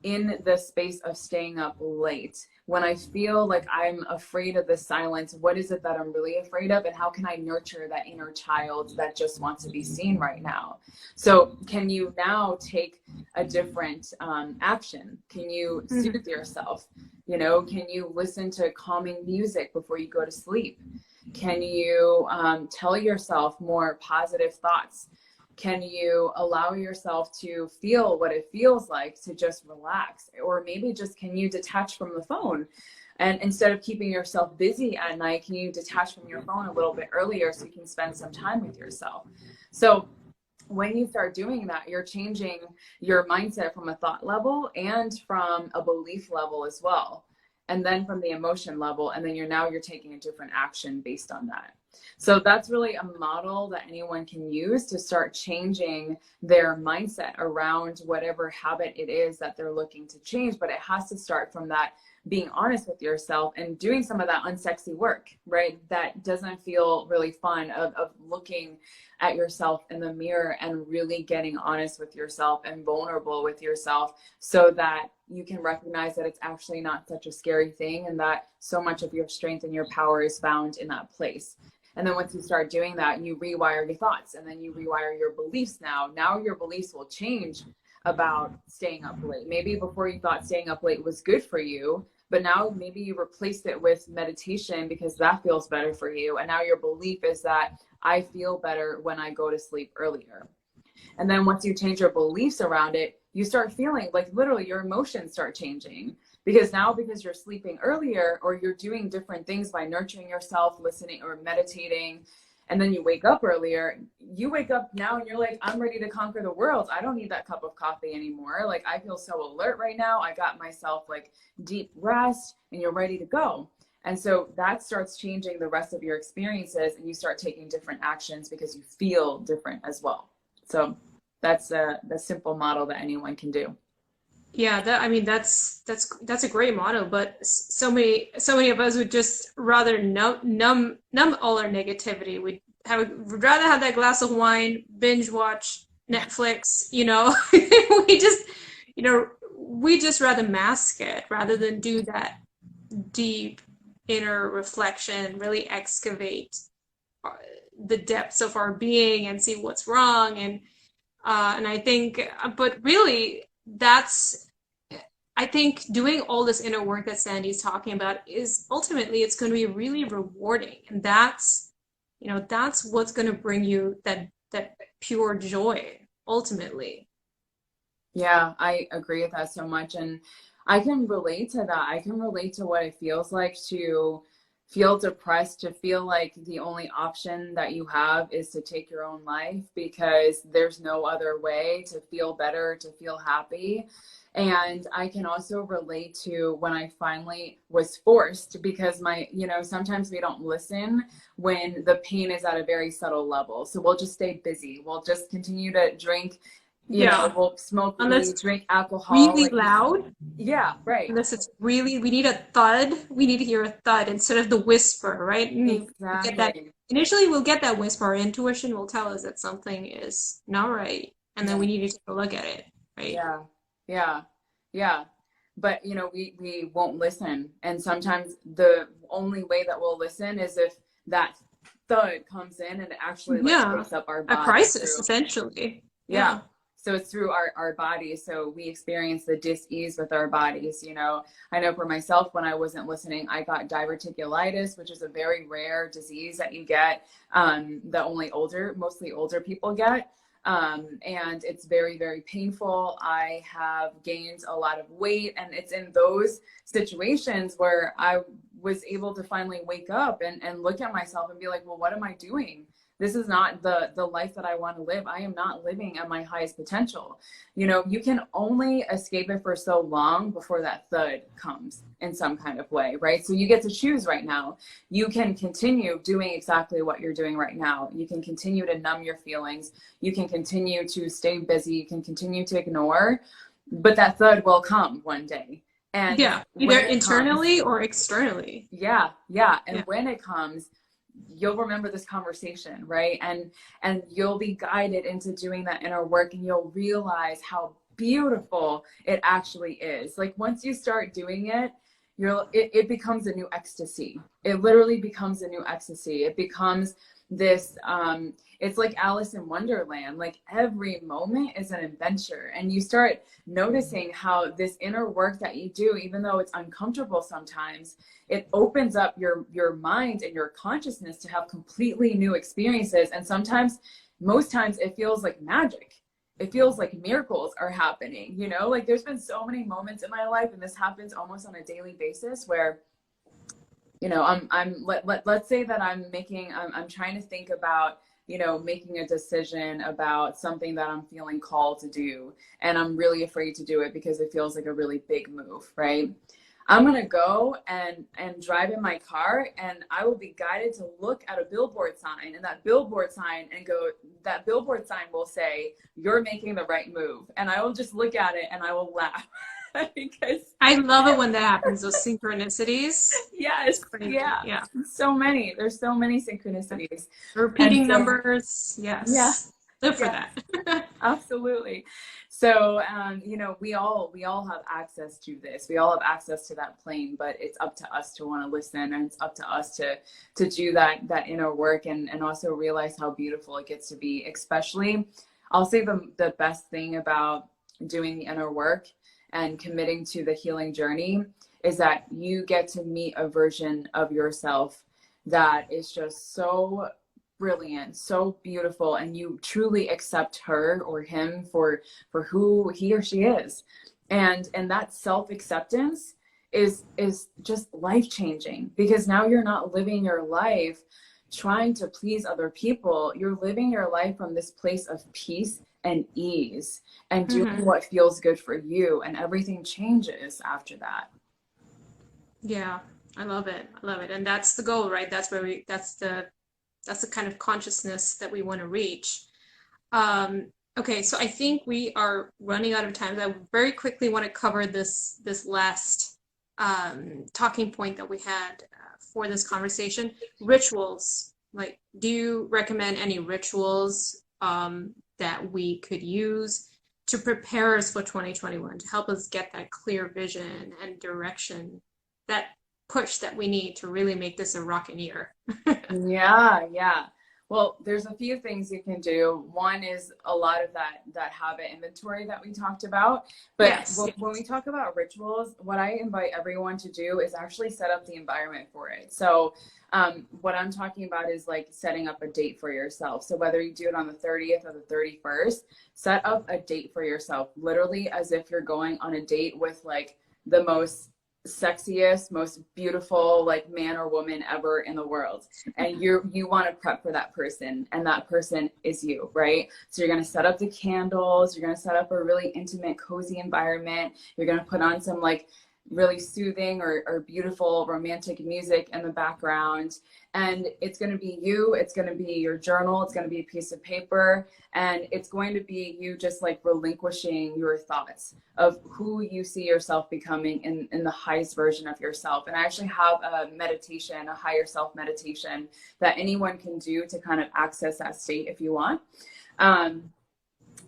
in the space of staying up late? When I feel like I'm afraid of the silence, what is it that I'm really afraid of? And how can I nurture that inner child that just wants to be seen right now? So can you now take a different action? Can you soothe yourself? You know, can you listen to calming music before you go to sleep? Can you tell yourself more positive thoughts? Can you allow yourself to feel what it feels like to just relax? Or maybe just, can you detach from the phone? And instead of keeping yourself busy at night, can you detach from your phone a little bit earlier so you can spend some time with yourself? So when you start doing that, you're changing your mindset from a thought level and from a belief level as well. And then from the emotion level, and then you're taking a different action based on that. So that's really a model that anyone can use to start changing their mindset around whatever habit it is that they're looking to change. But it has to start from that being honest with yourself and doing some of that unsexy work, right? That doesn't feel really fun, of looking at yourself in the mirror and really getting honest with yourself and vulnerable with yourself so that you can recognize that it's actually not such a scary thing and that so much of your strength and your power is found in that place. And then once you start doing that, you rewire your thoughts and then you rewire your beliefs. Now your beliefs will change about staying up late. Maybe before you thought staying up late was good for you, but now maybe you replaced it with meditation because that feels better for you. And now your belief is that I feel better when I go to sleep earlier. And then once you change your beliefs around it, you start feeling like literally your emotions start changing. Because you're sleeping earlier or you're doing different things by nurturing yourself, listening or meditating, and then you wake up earlier, you wake up now and you're like, I'm ready to conquer the world. I don't need that cup of coffee anymore. Like, I feel so alert right now. I got myself like deep rest and you're ready to go. And so that starts changing the rest of your experiences and you start taking different actions because you feel different as well. So that's the simple model that anyone can do. Yeah, that's a great motto, but so many of us would just rather numb all our negativity. We'd rather have that glass of wine, binge watch Netflix, we just rather mask it rather than do that deep inner reflection, really excavate the depths of our being and see what's wrong. And I think, but really, I think doing all this inner work that Sandy's talking about is ultimately, it's going to be really rewarding. And that's what's going to bring you that that pure joy ultimately. Yeah, I agree with that so much. And I can relate to that. I can relate to what it feels like to feel depressed, to feel like the only option that you have is to take your own life because there's no other way to feel better, to feel happy. And I can also relate to when I finally was forced because sometimes we don't listen when the pain is at a very subtle level. So we'll just stay busy. We'll just continue to drink, Yeah. we'll smoke Unless weed, it's drink alcohol. really Like, loud, yeah, right. unless it's really, we need a thud. We need to hear a thud instead of the whisper, right? And we get that Exactly. initially we'll get that whisper. Our intuition will tell us that something is not right, and then Yeah. we need to take a look at it, right? Yeah. Yeah. Yeah. But we won't listen. And sometimes the only way that we'll listen is if that thud comes in and it actually like Yeah. wakes up our A body crisis, through. essentially. Yeah. Yeah. So it's through our bodies. So we experience the dis-ease with our bodies. I know for myself, when I wasn't listening, I got diverticulitis, which is a very rare disease that you get, that mostly older people get. And it's very, very painful. I have gained a lot of weight, and it's in those situations where I was able to finally wake up and look at myself and be like, well, what am I doing? This is not the life that I want to live. I am not living at my highest potential. You can only escape it for so long before that thud comes in some kind of way, right? So you get to choose right now. You can continue doing exactly what you're doing right now. You can continue to numb your feelings. You can continue to stay busy. You can continue to ignore, but that thud will come one day. And Yeah. Either when it comes, internally or externally. yeah, yeah. And Yeah. when it comes, you'll remember this conversation, right? And you'll be guided into doing that inner work, and you'll realize how beautiful it actually is. Like once you start doing it, it becomes a new ecstasy. It literally becomes a new ecstasy. It becomes this it's like Alice in Wonderland. Like every moment is an adventure, and you start noticing how this inner work that you do, even though it's uncomfortable sometimes, it opens up your mind and your consciousness to have completely new experiences. And sometimes, most times, it feels like magic. It feels like miracles are happening. Like there's been so many moments in my life, and this happens almost on a daily basis, where let's say that I'm trying to think about making a decision about something that I'm feeling called to do, and I'm really afraid to do it because it feels like a really big move, right? I'm gonna go and drive in my car, and I will be guided to look at a billboard sign, and that billboard sign will say, "You're making the right move," and I will just look at it and I will laugh because I love it when that happens, those synchronicities. It's yes, crazy. yeah, Yeah. there's so many synchronicities, and Repeating so numbers. yeah, Yes. Live for yeah. that. Absolutely. So, we all have access to this. We all have access to that plane, but it's up to us to want to listen, and it's up to us to do that inner work, and also realize how beautiful it gets to be. Especially, I'll say the best thing about doing the inner work and committing to the healing journey is that you get to meet a version of yourself that is just so brilliant, so beautiful, and you truly accept her or him for who he or she is. And that self-acceptance is just life-changing, because now you're not living your life trying to please other people. You're living your life from this place of peace and ease, and doing Hmm. what feels good for you, and everything changes after that. Yeah. I love it. I love it. And that's the goal, right? That's the kind of consciousness that we want to reach. Okay, so I think we are running out of time. I very quickly want to cover this last talking point that we had for this conversation. Rituals. Like, do you recommend any rituals that we could use to prepare us for 2021, to help us get that clear vision and direction, that push that we need to really make this a rockin' year? Yeah, yeah. Well, there's a few things you can do. One is a lot of that habit inventory that we talked about. But Yes. when we talk about rituals, what I invite everyone to do is actually set up the environment for it. So what I'm talking about is like setting up a date for yourself. So whether you do it on the 30th or the 31st, set up a date for yourself, literally as if you're going on a date with like the most sexiest, most beautiful like man or woman ever in the world, and you want to prep for that person, and that person is you, right? So you're going to set up the candles, you're going to set up a really intimate, cozy environment, you're going to put on some like really soothing or beautiful romantic music in the background, and it's going to be you, it's going to be your journal, it's going to be a piece of paper, and it's going to be you just like relinquishing your thoughts of who you see yourself becoming in the highest version of yourself. And I actually have a meditation, a higher self meditation that anyone can do to kind of access that state if you want.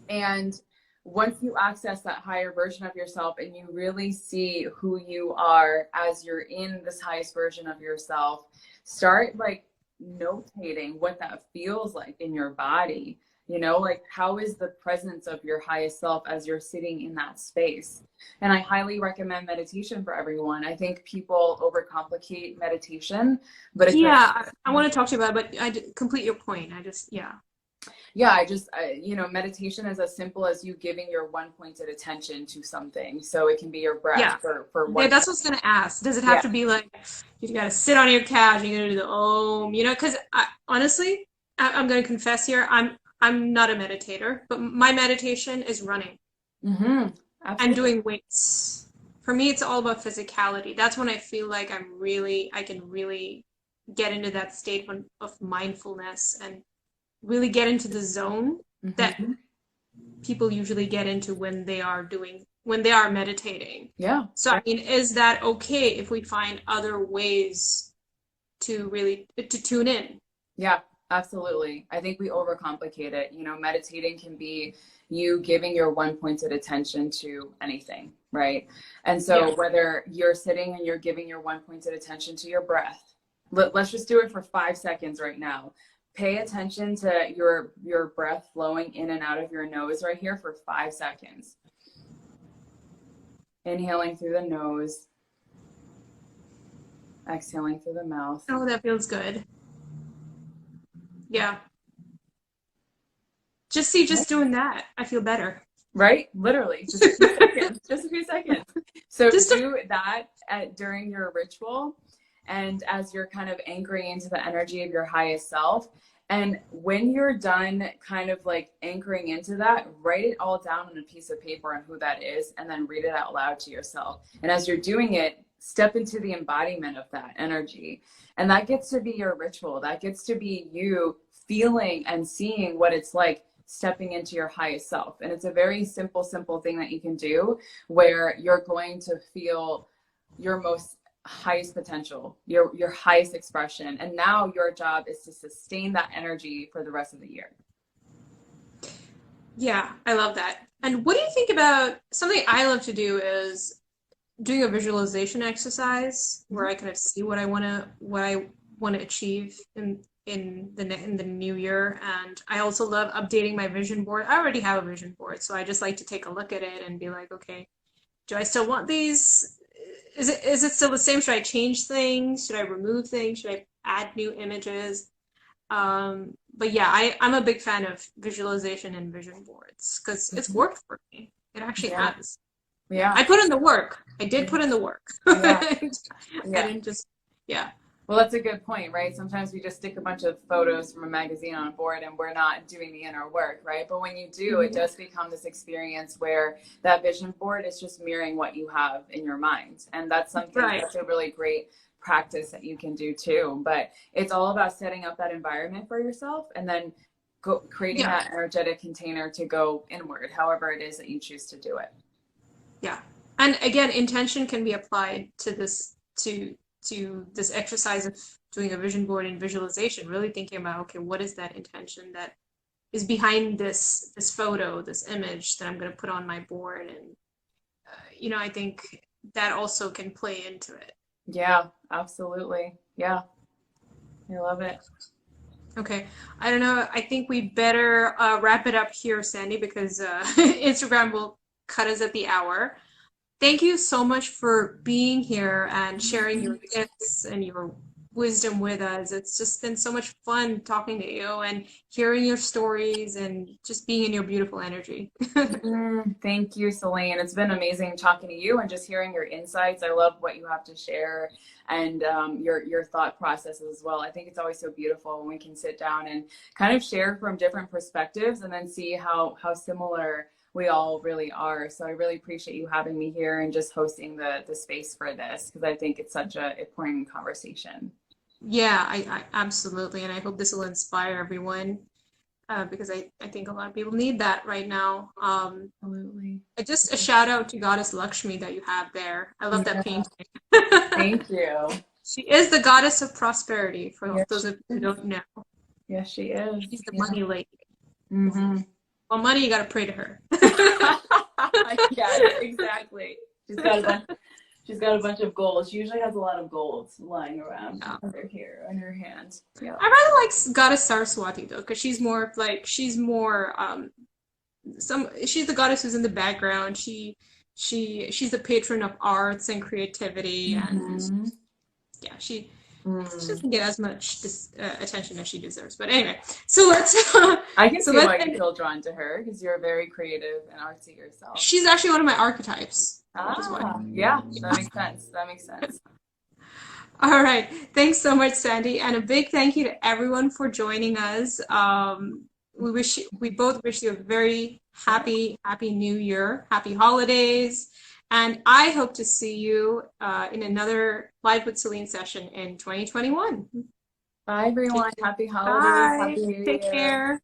And once you access that higher version of yourself and you really see who you are as you're in this highest version of yourself, start like notating what that feels like in your body. You know, like how is the presence of your highest self as you're sitting in that space? And I highly recommend meditation for everyone. I think people overcomplicate meditation, but it's Yeah, I want to talk to you about it, but complete your point. you know, meditation is as simple as you giving your one pointed attention to something. So it can be your breath Yeah. for Yeah, one. that's what I was gonna ask. Does it have Yeah. to be like you gotta sit on your couch and you're gonna do the om, you know? Because honestly, I'm gonna confess here, I'm not a meditator, but my meditation is running Mm-hmm. and Absolutely. doing weights. For me, it's all about physicality. That's when I feel like I can really get into that state of mindfulness and really get into the zone that Mm-hmm. people usually get into when they are meditating. Yeah. So I mean, is that okay if we find other ways to really to tune in? Yeah, absolutely. I think we overcomplicate it. You know, meditating can be you giving your one pointed attention to anything, right? And Yeah. so whether you're sitting and you're giving your one pointed attention to your breath, let's just do it for 5 seconds right now. Pay attention to your breath flowing in and out of your nose right here for 5 seconds. Inhaling through the nose, exhaling through the mouth. Oh, that feels good. Yeah. Just doing that, I feel better. Right? Literally, just a few seconds, just a few seconds. So Just to, do that during your ritual and as you're kind of anchoring into the energy of your highest self. And when you're done kind of like anchoring into that, write it all down on a piece of paper on who that is, and then read it out loud to yourself. And as you're doing it, step into the embodiment of that energy. And that gets to be your ritual. That gets to be you feeling and seeing what it's like stepping into your highest self. And it's a very simple thing that you can do where you're going to feel your most highest potential, your highest expression. And now your job is to sustain that energy for the rest of the year. yeah, I love that. And what do you think about something I love to do is doing a visualization exercise where I kind of see what I want to achieve in the new year. And I also love updating my vision board. I already have a vision board, so I just like to take a look at it and be like, okay, do I still want these? Is it still the same? Should I change things? Should I remove things? Should I add new images? But yeah, I'm a big fan of visualization and vision boards because it's Mm-hmm. worked for me. It actually Yeah. has. Yeah. I put in the work. I did put in the work. Yeah. I Yeah. didn't just, yeah. Well, that's a good point, right? Sometimes we just stick a bunch of photos from a magazine on a board and we're not doing the inner work, right? But when you do, it does become this experience where that vision board is just mirroring what you have in your mind. And that's something Right. that's a really great practice that you can do too. But it's all about setting up that environment for yourself and then creating Yeah. that energetic container to go inward, however it is that you choose to do it. Yeah. And again, intention can be applied to this exercise of doing a vision board and visualization, really thinking about, okay, what is that intention that is behind this photo, this image that I'm going to put on my board? And I think that also can play into it. Yeah, absolutely. Yeah, I love it. Okay. I don't know. I think we better wrap it up here, Sandy, because Instagram will cut us at the hour. Thank you so much for being here and sharing your gifts and your wisdom with us. It's just been so much fun talking to you and hearing your stories and just being in your beautiful energy. Thank you, Celine. It's been amazing talking to you and just hearing your insights. I love what you have to share and your thought processes as well. I think it's always so beautiful when we can sit down and kind of share from different perspectives and then see how similar we all really are. So I really appreciate you having me here and just hosting the space for this because I think it's such a important conversation. Yeah, I absolutely. And I hope this will inspire everyone because I think a lot of people need that right now. Absolutely. Just a shout out to Goddess Lakshmi that you have there. I love that Yeah, painting. thank you. She is the goddess of prosperity, for Yes, those she of you who is. don't know. Yes, she is. She's the Yeah. money lady. Hmm. Well, money, you gotta pray to her. Yes, exactly. She's got a bunch. She's got a bunch of gold. She usually has a lot of gold lying around Yeah. under here in her hand. Yeah. I rather like Goddess Saraswati though, because she's more she's the goddess who's in the background. She's the patron of arts and creativity, and Hmm. yeah, she Mm. doesn't get as much attention as she deserves. But anyway, so let's I can so see let's why you end. feel drawn to her because you're very creative and artsy yourself. She's actually one of my archetypes, which is why. Ah, yeah, that makes sense. That makes sense. All right. Thanks so much, Sandy. And a big thank you to everyone for joining us. We both wish you a very happy new year, happy holidays. And I hope to see you in another Live with Celine session in 2021. Bye, Take everyone. care. Happy holidays. Bye. Happy New Take Year. care.